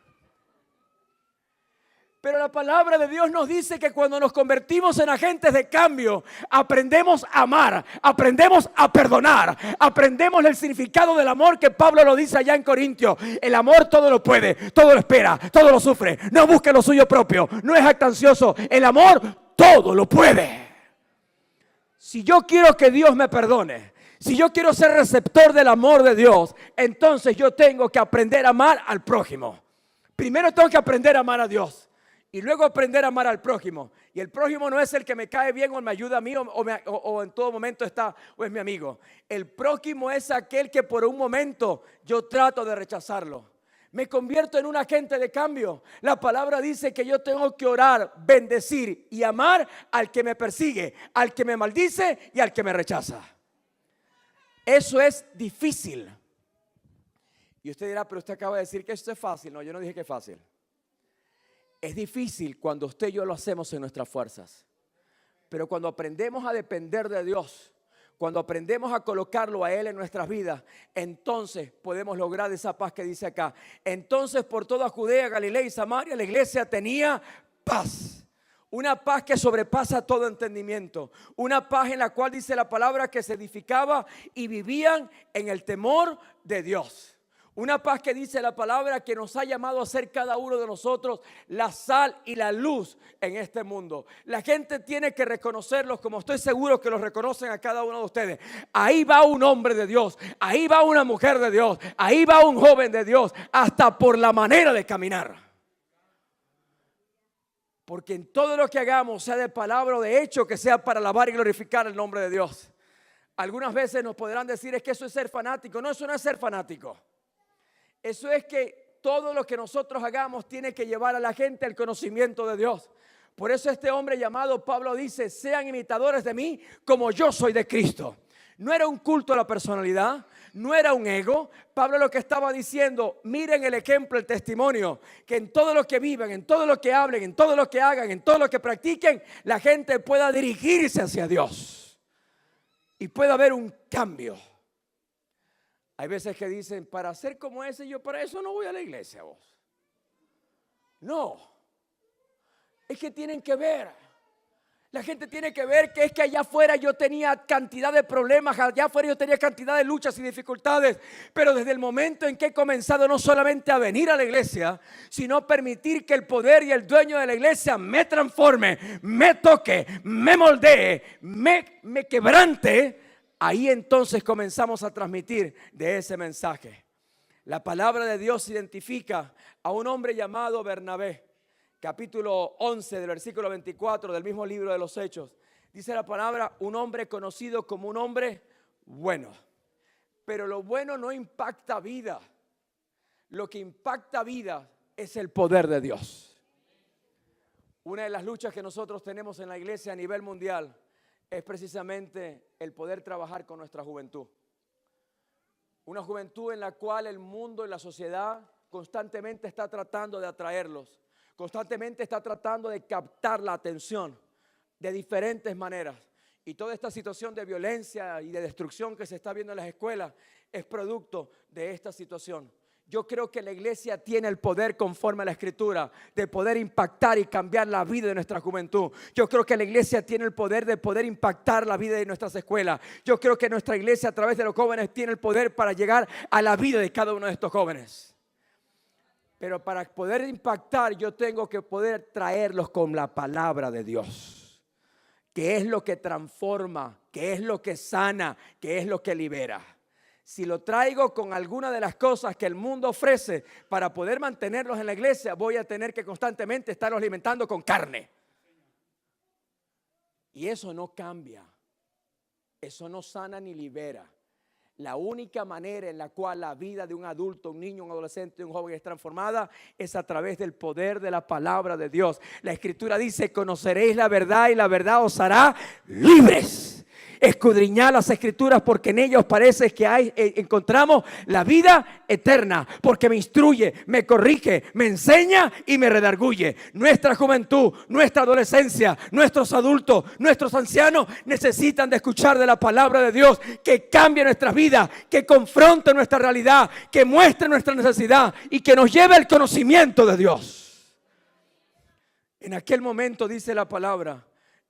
Pero la palabra de Dios nos dice que cuando nos convertimos en agentes de cambio, aprendemos a amar, aprendemos a perdonar, aprendemos el significado del amor que Pablo lo dice allá en Corintios. El amor todo lo puede, todo lo espera, todo lo sufre, no busca lo suyo propio, no es jactancioso. El amor todo lo puede. Si yo quiero que Dios me perdone, si yo quiero ser receptor del amor de Dios, entonces yo tengo que aprender a amar al prójimo. Primero tengo que aprender a amar a Dios y luego aprender a amar al prójimo. Y el prójimo no es el que me cae bien o me ayuda a mí o en todo momento está o es mi amigo. El prójimo es aquel que por un momento yo trato de rechazarlo. Me convierto en un agente de cambio. La palabra dice que yo tengo que orar, bendecir y amar al que me persigue, al que me maldice y al que me rechaza. Eso es difícil. Y usted dirá: pero usted acaba de decir que esto es fácil. No, yo no dije que es fácil. Es difícil cuando usted y yo lo hacemos en nuestras fuerzas. Pero cuando aprendemos a depender de Dios, cuando aprendemos a colocarlo a Él en nuestras vidas, entonces podemos lograr esa paz que dice acá. Entonces por toda Judea, Galilea y Samaria la iglesia tenía paz. Una paz que sobrepasa todo entendimiento. Una paz en la cual dice la palabra que se edificaba y vivían en el temor de Dios. Una paz que dice la palabra que nos ha llamado a ser cada uno de nosotros la sal y la luz en este mundo. La gente tiene que reconocerlos, como estoy seguro que los reconocen a cada uno de ustedes. Ahí va un hombre de Dios, ahí va una mujer de Dios, ahí va un joven de Dios, hasta por la manera de caminar. Porque en todo lo que hagamos, sea de palabra o de hecho, que sea para alabar y glorificar el nombre de Dios. Algunas veces nos podrán decir: es que eso es ser fanático. No, eso no es ser fanático. Eso es que todo lo que nosotros hagamos tiene que llevar a la gente al conocimiento de Dios. Por eso este hombre llamado Pablo dice: sean imitadores de mí como yo soy de Cristo. No era un culto a la personalidad, no era un ego. Pablo lo que estaba diciendo: miren el ejemplo, el testimonio, que en todo lo que vivan, en todo lo que hablen, en todo lo que hagan, en todo lo que practiquen, la gente pueda dirigirse hacia Dios y pueda haber un cambio. Hay veces que dicen: para ser como ese, yo para eso no voy a la iglesia, vos. No, es que tienen que ver. La gente tiene que ver que es que allá afuera yo tenía cantidad de problemas, allá afuera yo tenía cantidad de luchas y dificultades, pero desde el momento en que he comenzado no solamente a venir a la iglesia, sino permitir que el poder y el dueño de la iglesia me transforme, me toque, me moldee, me quebrante, ahí entonces comenzamos a transmitir de ese mensaje. La palabra de Dios identifica a un hombre llamado Bernabé. Capítulo 11 del versículo 24 del mismo libro de los Hechos. Dice la palabra, un hombre conocido como un hombre bueno. Pero lo bueno no impacta vida. Lo que impacta vida es el poder de Dios. Una de las luchas que nosotros tenemos en la iglesia a nivel mundial es precisamente el poder trabajar con nuestra juventud. Una juventud en la cual el mundo y la sociedad constantemente está tratando de atraerlos. Constantemente está tratando de captar la atención de diferentes maneras. Y toda esta situación de violencia y de destrucción que se está viendo en las escuelas es producto de esta situación. Yo creo que la iglesia tiene el poder, conforme a la Escritura, de poder impactar y cambiar la vida de nuestra juventud. Yo creo que la iglesia tiene el poder de poder impactar la vida de nuestras escuelas. Yo creo que nuestra iglesia, a través de los jóvenes, tiene el poder para llegar a la vida de cada uno de estos jóvenes. Pero para poder impactar yo tengo que poder traerlos con la palabra de Dios, que es lo que transforma, que es lo que sana, que es lo que libera. Si lo traigo con alguna de las cosas que el mundo ofrece para poder mantenerlos en la iglesia, voy a tener que constantemente estarlos alimentando con carne. Y eso no cambia, eso no sana ni libera. La única manera en la cual la vida de un adulto, un niño, un adolescente, un joven es transformada es a través del poder de la palabra de Dios. La Escritura dice, conoceréis la verdad y la verdad os hará libres. Escudriñad las Escrituras porque en ellas parece que encontramos la vida eterna, porque me instruye, me corrige, me enseña y me redarguye. Nuestra juventud, nuestra adolescencia, nuestros adultos, nuestros ancianos necesitan de escuchar de la palabra de Dios que cambie nuestras vidas, que confronte nuestra realidad, que muestre nuestra necesidad y que nos lleve al conocimiento de Dios. En aquel momento, dice la palabra,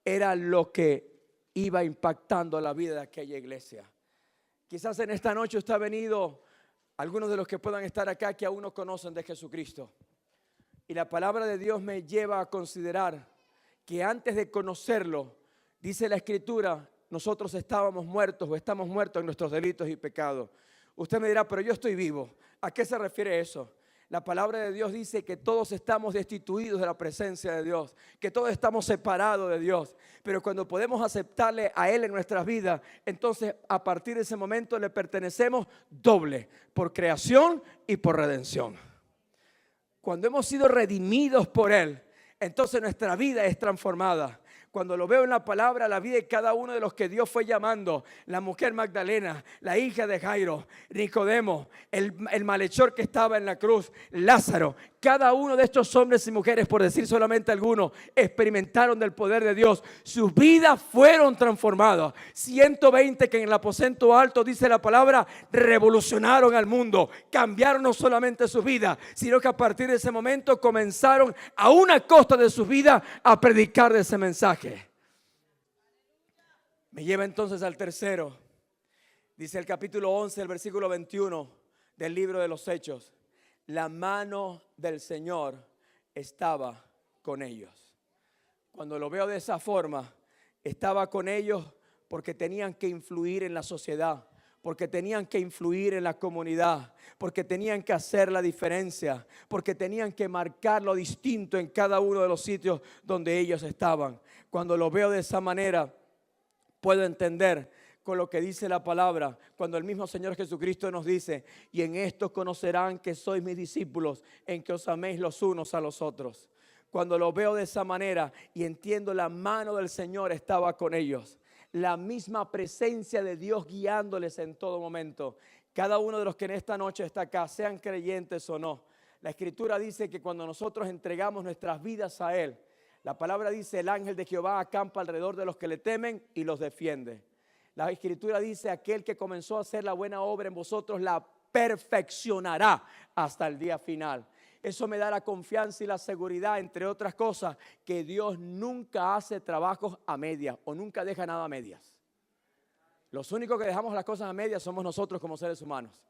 era lo que iba impactando la vida de aquella iglesia. Quizás en esta noche usted ha venido, algunos de los que puedan estar acá que aún no conocen de Jesucristo. Y la palabra de Dios me lleva a considerar que antes de conocerlo, dice la Escritura, nosotros estábamos muertos o estamos muertos en nuestros delitos y pecados. Usted me dirá, pero yo estoy vivo. ¿A qué se refiere eso? La palabra de Dios dice que todos estamos destituidos de la presencia de Dios, que todos estamos separados de Dios. Pero cuando podemos aceptarle a Él en nuestras vidas, entonces a partir de ese momento le pertenecemos doble, por creación y por redención. Cuando hemos sido redimidos por Él, entonces nuestra vida es transformada. Cuando lo veo en la palabra, la vida de cada uno de los que Dios fue llamando, la mujer Magdalena, la hija de Jairo, Nicodemo, el malhechor que estaba en la cruz, Lázaro, cada uno de estos hombres y mujeres, por decir solamente algunos, experimentaron del poder de Dios. Sus vidas fueron transformadas. 120 que en el aposento alto, dice la palabra, revolucionaron al mundo. Cambiaron no solamente sus vidas, sino que a partir de ese momento comenzaron a una costa de sus vidas a predicar de ese mensaje. Me lleva entonces al tercero. Dice el capítulo 11, el versículo 21 del libro de los Hechos. La mano del Señor estaba con ellos. Cuando lo veo de esa forma, estaba con ellos porque tenían que influir en la sociedad, porque tenían que influir en la comunidad, porque tenían que hacer la diferencia, porque tenían que marcar lo distinto en cada uno de los sitios donde ellos estaban. Cuando lo veo de esa manera, puedo entender con lo que dice la palabra, cuando el mismo Señor Jesucristo nos dice, y en esto conocerán que sois mis discípulos, en que os améis los unos a los otros. Cuando lo veo de esa manera y entiendo, la mano del Señor estaba con ellos, la misma presencia de Dios guiándoles en todo momento. Cada uno de los que en esta noche está acá, sean creyentes o no, la Escritura dice que cuando nosotros entregamos nuestras vidas a Él, la palabra dice, el ángel de Jehová acampa alrededor de los que le temen y los defiende. La Escritura dice, aquel que comenzó a hacer la buena obra en vosotros la perfeccionará hasta el día final. Eso me da la confianza y la seguridad, entre otras cosas, que Dios nunca hace trabajos a medias o nunca deja nada a medias. Los únicos que dejamos las cosas a medias somos nosotros como seres humanos.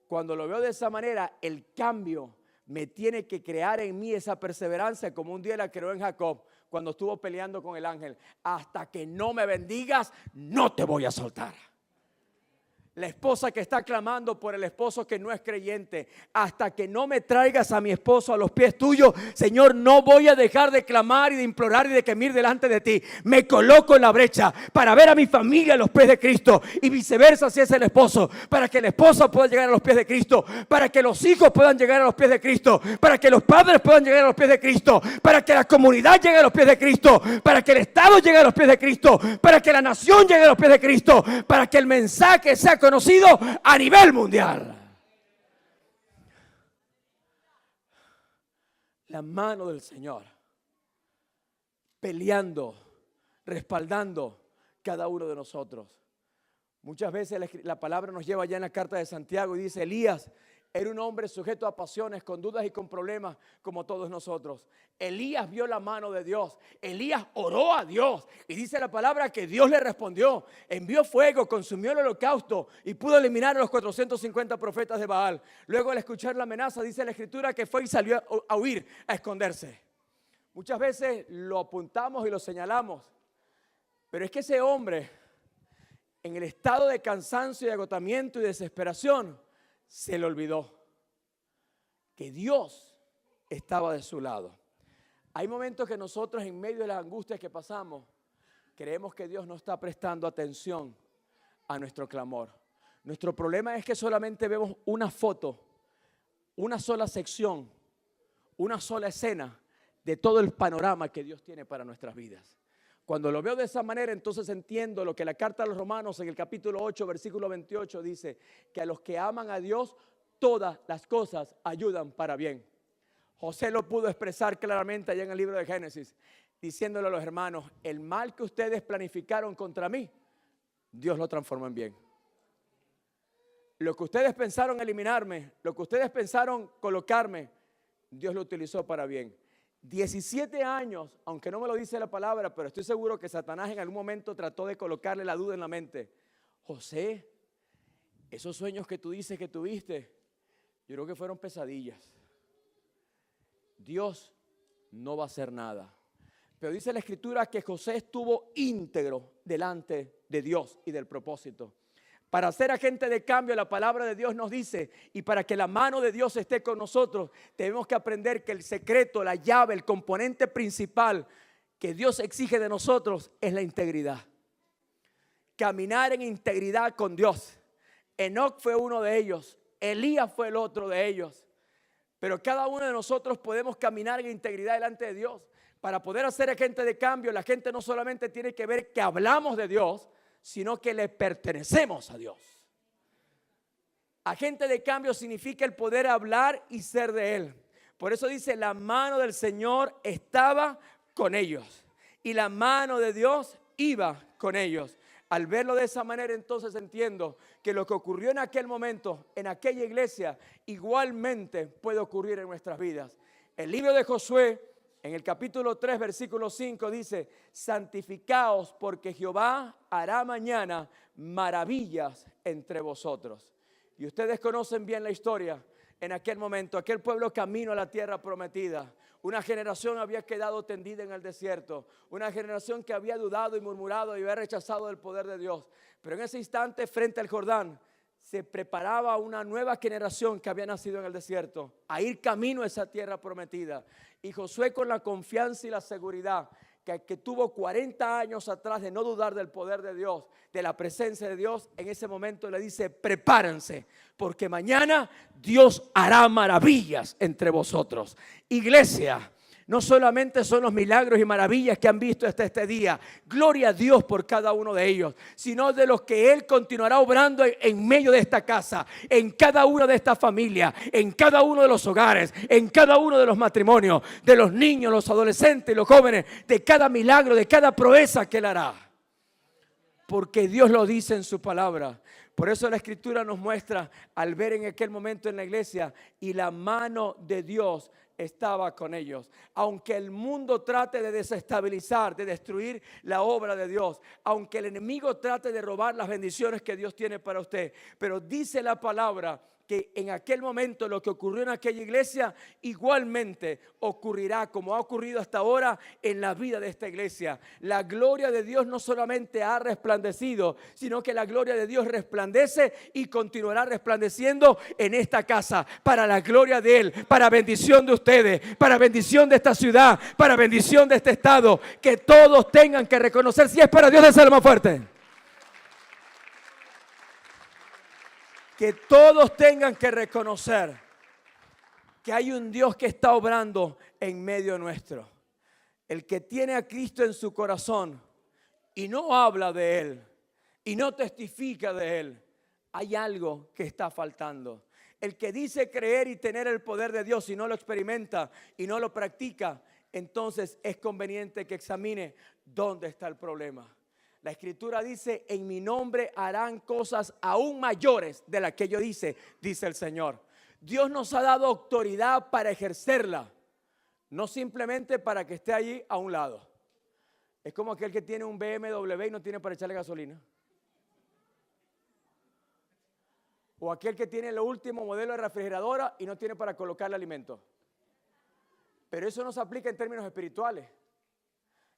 Cuando lo veo de esa manera, el cambio me tiene que crear en mí esa perseverancia, como un día la creó en Jacob cuando estuvo peleando con el ángel. Hasta que no me bendigas, no te voy a soltar. La esposa que está clamando por el esposo que no es creyente, hasta que no me traigas a mi esposo a los pies tuyos, Señor, no voy a dejar de clamar y de implorar y de gemir delante de ti. Me coloco en la brecha para ver a mi familia a los pies de Cristo y viceversa si es el esposo, para que el esposo pueda llegar a los pies de Cristo, para que los hijos puedan llegar a los pies de Cristo, para que los padres puedan llegar a los pies de Cristo, para que la comunidad llegue a los pies de Cristo, para que el Estado llegue a los pies de Cristo, para que la nación llegue a los pies de Cristo, para que el mensaje sea conocido a nivel mundial. La mano del Señor peleando, respaldando cada uno de nosotros. Muchas veces la palabra nos lleva ya en la carta de Santiago y dice: Elías era un hombre sujeto a pasiones, con dudas y con problemas como todos nosotros. Elías vio la mano de Dios. Elías oró a Dios y dice la palabra que Dios le respondió. Envió fuego, consumió el holocausto y pudo eliminar a los 450 profetas de Baal. Luego, al escuchar la amenaza, dice la escritura que fue y salió a huir, a esconderse. Muchas veces lo apuntamos y lo señalamos, pero es que ese hombre, en el estado de cansancio y agotamiento y desesperación, se le olvidó que Dios estaba de su lado. Hay momentos que nosotros, en medio de las angustias que pasamos, creemos que Dios no está prestando atención a nuestro clamor. Nuestro problema es que solamente vemos una foto, una sola sección, una sola escena de todo el panorama que Dios tiene para nuestras vidas. Cuando lo veo de esa manera, entonces entiendo lo que la carta a los Romanos en el capítulo 8, versículo 28 dice, que a los que aman a Dios, todas las cosas ayudan para bien. José lo pudo expresar claramente allá en el libro de Génesis, diciéndole a los hermanos: el mal que ustedes planificaron contra mí, Dios lo transformó en bien. Lo que ustedes pensaron eliminarme, lo que ustedes pensaron colocarme, Dios lo utilizó para bien. 17 años, aunque no me lo dice la palabra, pero estoy seguro que Satanás en algún momento trató de colocarle la duda en la mente. José, esos sueños que tú dices que tuviste, yo creo que fueron pesadillas. Dios no va a hacer nada. Pero dice la escritura que José estuvo íntegro delante de Dios y del propósito. Para ser agente de cambio, la palabra de Dios nos dice, y para que la mano de Dios esté con nosotros, tenemos que aprender que el secreto, la llave, el componente principal que Dios exige de nosotros es la integridad. Caminar en integridad con Dios. Enoc fue uno de ellos, Elías fue el otro de ellos. Pero cada uno de nosotros podemos caminar en integridad delante de Dios. Para poder hacer agente de cambio, la gente no solamente tiene que ver que hablamos de Dios, sino que le pertenecemos a Dios. Agente de cambio significa el poder hablar y ser de Él. Por eso dice, la mano del Señor estaba con ellos y la mano de Dios iba con ellos. Al verlo de esa manera, entonces entiendo que lo que ocurrió en aquel momento, en aquella iglesia, igualmente puede ocurrir en nuestras vidas. El libro de Josué, en el capítulo 3, versículo 5 dice: santificaos porque Jehová hará mañana maravillas entre vosotros. Y ustedes conocen bien la historia. En aquel momento, aquel pueblo camino a la tierra prometida. Una generación había quedado tendida en el desierto. Una generación que había dudado y murmurado y había rechazado el poder de Dios. Pero en ese instante, frente al Jordán, se preparaba una nueva generación que había nacido en el desierto a ir camino a esa tierra prometida. Y Josué, con la confianza y la seguridad que tuvo 40 años atrás de no dudar del poder de Dios, de la presencia de Dios, en ese momento le dice: prepárense, porque mañana Dios hará maravillas entre vosotros. Iglesia, no solamente son los milagros y maravillas que han visto hasta este día, gloria a Dios por cada uno de ellos, sino de los que Él continuará obrando en medio de esta casa, en cada una de estas familias, en cada uno de los hogares, en cada uno de los matrimonios, de los niños, los adolescentes y los jóvenes, de cada milagro, de cada proeza que Él hará. Porque Dios lo dice en su palabra. Por eso la Escritura nos muestra al ver en aquel momento en la iglesia y la mano de Dios estaba con ellos. Aunque el mundo trate de desestabilizar, de destruir la obra de Dios, aunque el enemigo trate de robar las bendiciones que Dios tiene para usted, pero dice la palabra que en aquel momento lo que ocurrió en aquella iglesia igualmente ocurrirá como ha ocurrido hasta ahora en la vida de esta iglesia. La gloria de Dios no solamente ha resplandecido, sino que la gloria de Dios resplandece y continuará resplandeciendo en esta casa para la gloria de Él, para bendición de ustedes, para bendición de esta ciudad, para bendición de este estado. Que todos tengan que reconocer, si es para Dios, déselo más fuerte. Que todos tengan que reconocer que hay un Dios que está obrando en medio nuestro. El que tiene a Cristo en su corazón y no habla de Él y no testifica de Él, hay algo que está faltando. El que dice creer y tener el poder de Dios y no lo experimenta y no lo practica, entonces es conveniente que examine dónde está el problema. La Escritura dice, en mi nombre harán cosas aún mayores de las que yo dice el Señor. Dios nos ha dado autoridad para ejercerla, no simplemente para que esté allí a un lado. Es como aquel que tiene un BMW y no tiene para echarle gasolina. O aquel que tiene el último modelo de refrigeradora y no tiene para colocarle alimento. Pero eso no se aplica en términos espirituales.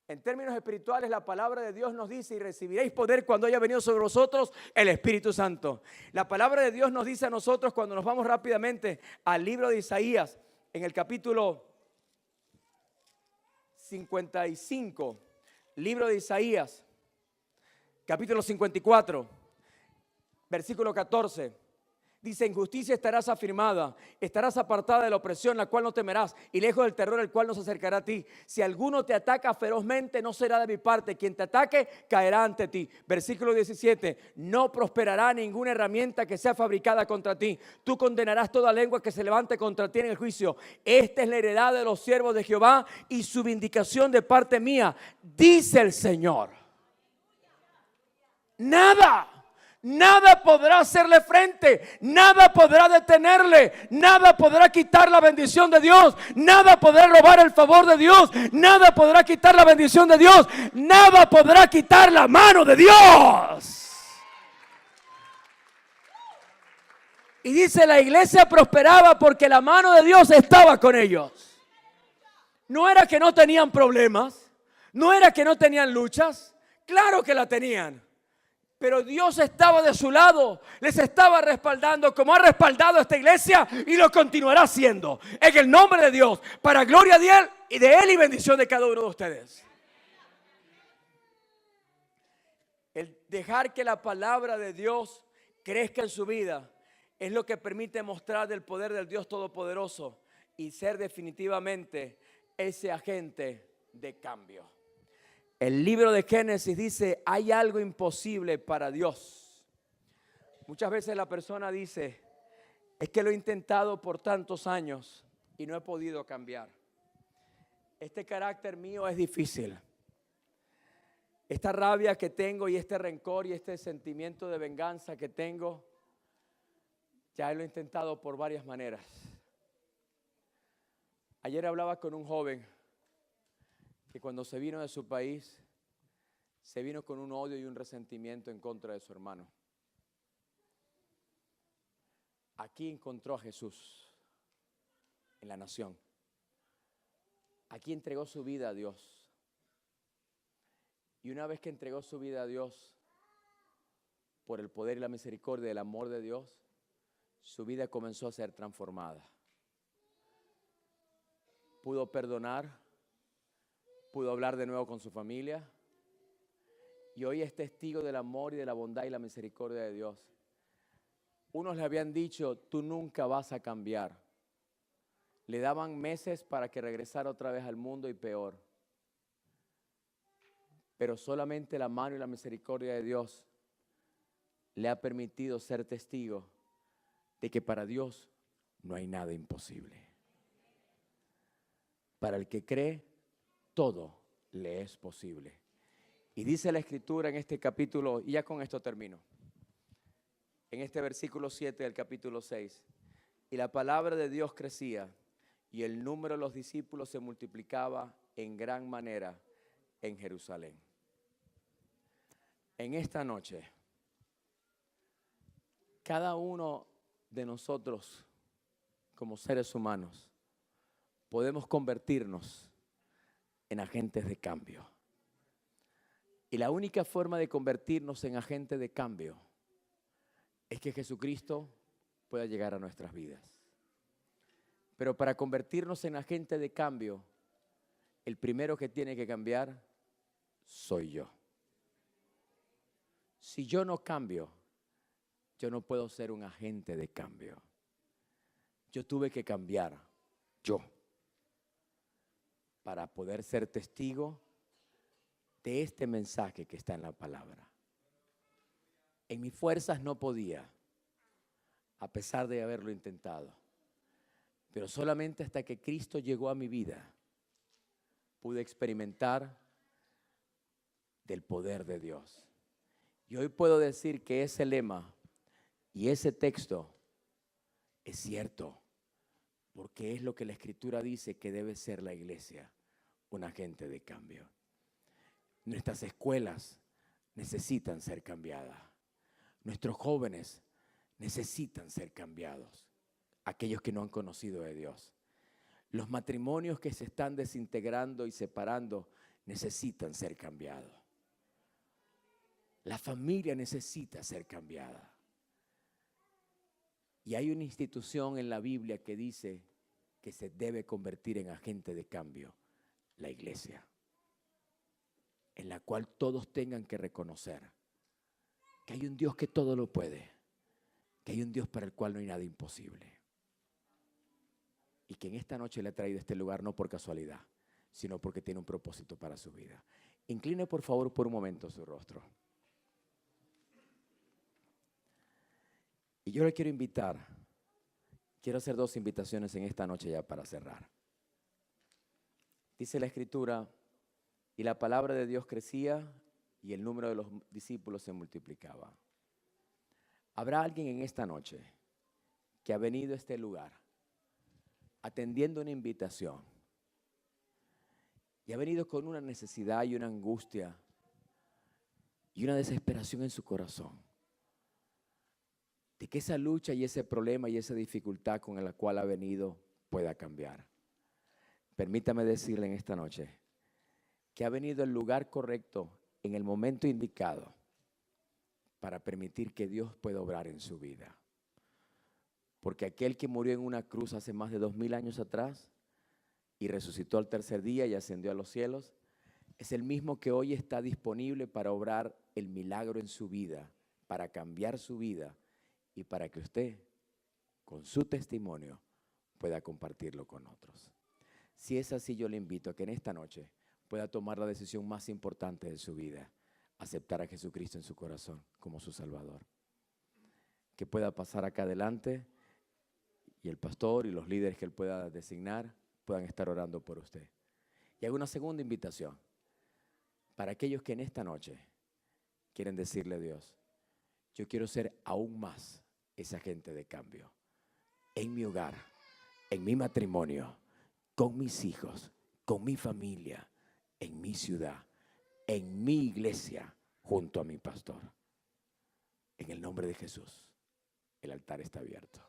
En términos espirituales, la palabra de Dios nos dice: y recibiréis poder cuando haya venido sobre vosotros el Espíritu Santo. La palabra de Dios nos dice a nosotros, cuando nos vamos rápidamente al libro de Isaías, en el capítulo 55, libro de Isaías, capítulo 54, versículo 14. Dice: en justicia estarás afirmada, estarás apartada de la opresión, la cual no temerás, y lejos del terror, el cual no se acercará a ti. Si alguno te ataca ferozmente, no será de mi parte. Quien te ataque, caerá ante ti. Versículo 17. No prosperará ninguna herramienta que sea fabricada contra ti. Tú condenarás toda lengua que se levante contra ti en el juicio. Esta es la heredad de los siervos de Jehová y su vindicación de parte mía, dice el Señor. Nada podrá hacerle frente, nada podrá detenerle, nada podrá quitar la bendición de Dios, nada podrá robar el favor de Dios, nada podrá quitar la bendición de Dios, nada podrá quitar la mano de Dios. Y dice: la iglesia prosperaba porque la mano de Dios estaba con ellos. No era que no tenían problemas, no era que no tenían luchas, claro que la tenían. Pero Dios estaba de su lado, les estaba respaldando como ha respaldado a esta iglesia y lo continuará haciendo. En el nombre de Dios, para gloria de Él y bendición de cada uno de ustedes. El dejar que la palabra de Dios crezca en su vida es lo que permite mostrar el poder del Dios Todopoderoso y ser definitivamente ese agente de cambio. El libro de Génesis dice: hay algo imposible para Dios. Muchas veces la persona dice: es que lo he intentado por tantos años y no he podido cambiar. Este carácter mío es difícil. Esta rabia que tengo y este rencor y este sentimiento de venganza que tengo, ya lo he intentado por varias maneras. Ayer hablaba con un joven que cuando se vino de su país, se vino con un odio y un resentimiento en contra de su hermano. Aquí encontró a Jesús en la nación. Aquí entregó su vida a Dios. Y una vez que entregó su vida a Dios, por el poder y la misericordia del amor de Dios, su vida comenzó a ser transformada. Pudo perdonar. Pudo hablar de nuevo con su familia y hoy es testigo del amor y de la bondad y la misericordia de Dios. Unos le habían dicho: tú nunca vas a cambiar. Le daban meses para que regresara otra vez al mundo y peor. Pero solamente la mano y la misericordia de Dios le ha permitido ser testigo de que para Dios no hay nada imposible. Para el que cree, todo le es posible. Y dice la Escritura en este capítulo, y ya con esto termino, en este versículo 7 del capítulo 6. Y la palabra de Dios crecía y el número de los discípulos se multiplicaba en gran manera en Jerusalén. En esta noche, cada uno de nosotros como seres humanos podemos convertirnos en agentes de cambio. Y la única forma de convertirnos en agentes de cambio es que Jesucristo pueda llegar a nuestras vidas. Pero para convertirnos en agentes de cambio, el primero que tiene que cambiar soy yo. Si yo no cambio, yo no puedo ser un agente de cambio. Yo tuve que cambiar yo para poder ser testigo de este mensaje que está en la palabra. En mis fuerzas no podía, a pesar de haberlo intentado. Pero solamente hasta que Cristo llegó a mi vida, pude experimentar del poder de Dios. Y hoy puedo decir que ese lema y ese texto es cierto, porque es lo que la Escritura dice que debe ser la iglesia, un agente de cambio. Nuestras escuelas necesitan ser cambiadas. Nuestros jóvenes necesitan ser cambiados, aquellos que no han conocido de Dios. Los matrimonios que se están desintegrando y separando necesitan ser cambiados. La familia necesita ser cambiada. Y hay una institución en la Biblia que dice que se debe convertir en agente de cambio, la iglesia, en la cual todos tengan que reconocer que hay un Dios que todo lo puede, que hay un Dios para el cual no hay nada imposible. Y que en esta noche le ha traído a este lugar no por casualidad, sino porque tiene un propósito para su vida. Incline por favor por un momento su rostro. Y yo le quiero invitar, quiero hacer 2 invitaciones en esta noche ya para cerrar. Dice la Escritura, y la palabra de Dios crecía y el número de los discípulos se multiplicaba. Habrá alguien en esta noche que ha venido a este lugar atendiendo una invitación y ha venido con una necesidad y una angustia y una desesperación en su corazón de que esa lucha y ese problema y esa dificultad con la cual ha venido pueda cambiar. Permítame decirle en esta noche que ha venido al lugar correcto en el momento indicado para permitir que Dios pueda obrar en su vida. Porque aquel que murió en una cruz hace más de 2000 años atrás y resucitó al tercer día y ascendió a los cielos, es el mismo que hoy está disponible para obrar el milagro en su vida, para cambiar su vida y para que usted, con su testimonio, pueda compartirlo con otros. Si es así, yo le invito a que en esta noche pueda tomar la decisión más importante de su vida, aceptar a Jesucristo en su corazón como su Salvador. Que pueda pasar acá adelante y el pastor y los líderes que él pueda designar puedan estar orando por usted. Y hago una segunda invitación para aquellos que en esta noche quieren decirle a Dios, yo quiero ser aún más ese agente de cambio en mi hogar, en mi matrimonio, con mis hijos, con mi familia, en mi ciudad, en mi iglesia, junto a mi pastor. En el nombre de Jesús, el altar está abierto.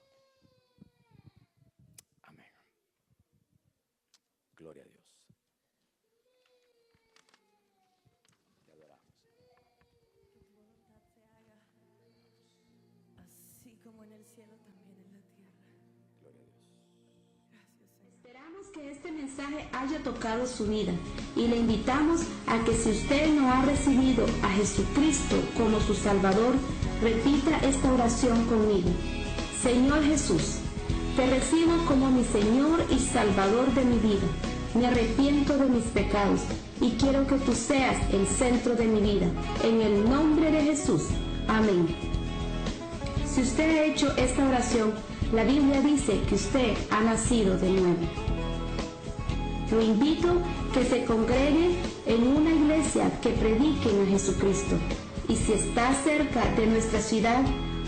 Amén. Gloria a Dios. Te adoramos. Que tu voluntad se haga, así como en el cielo, también en la tierra. Gloria a Dios. Gracias, Señor. Esperamos que este mensaje haya tocado su vida y le invitamos a que si usted no ha recibido a Jesucristo como su Salvador, repita esta oración conmigo. Señor Jesús, te recibo como mi Señor y Salvador de mi vida. Me arrepiento de mis pecados y quiero que tú seas el centro de mi vida. En el nombre de Jesús. Amén. Si usted ha hecho esta oración, la Biblia dice que usted ha nacido de nuevo. Lo invito a que se congregue en una iglesia que prediquen a Jesucristo. Y si está cerca de nuestra ciudad,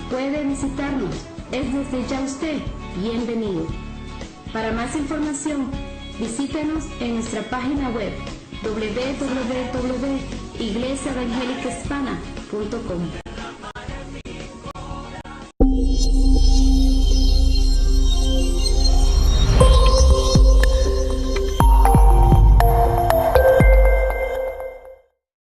puede visitarnos. Es desde ya usted bienvenido. Para más información, visítenos en nuestra página web www.iglesiaevangelicahispana.com.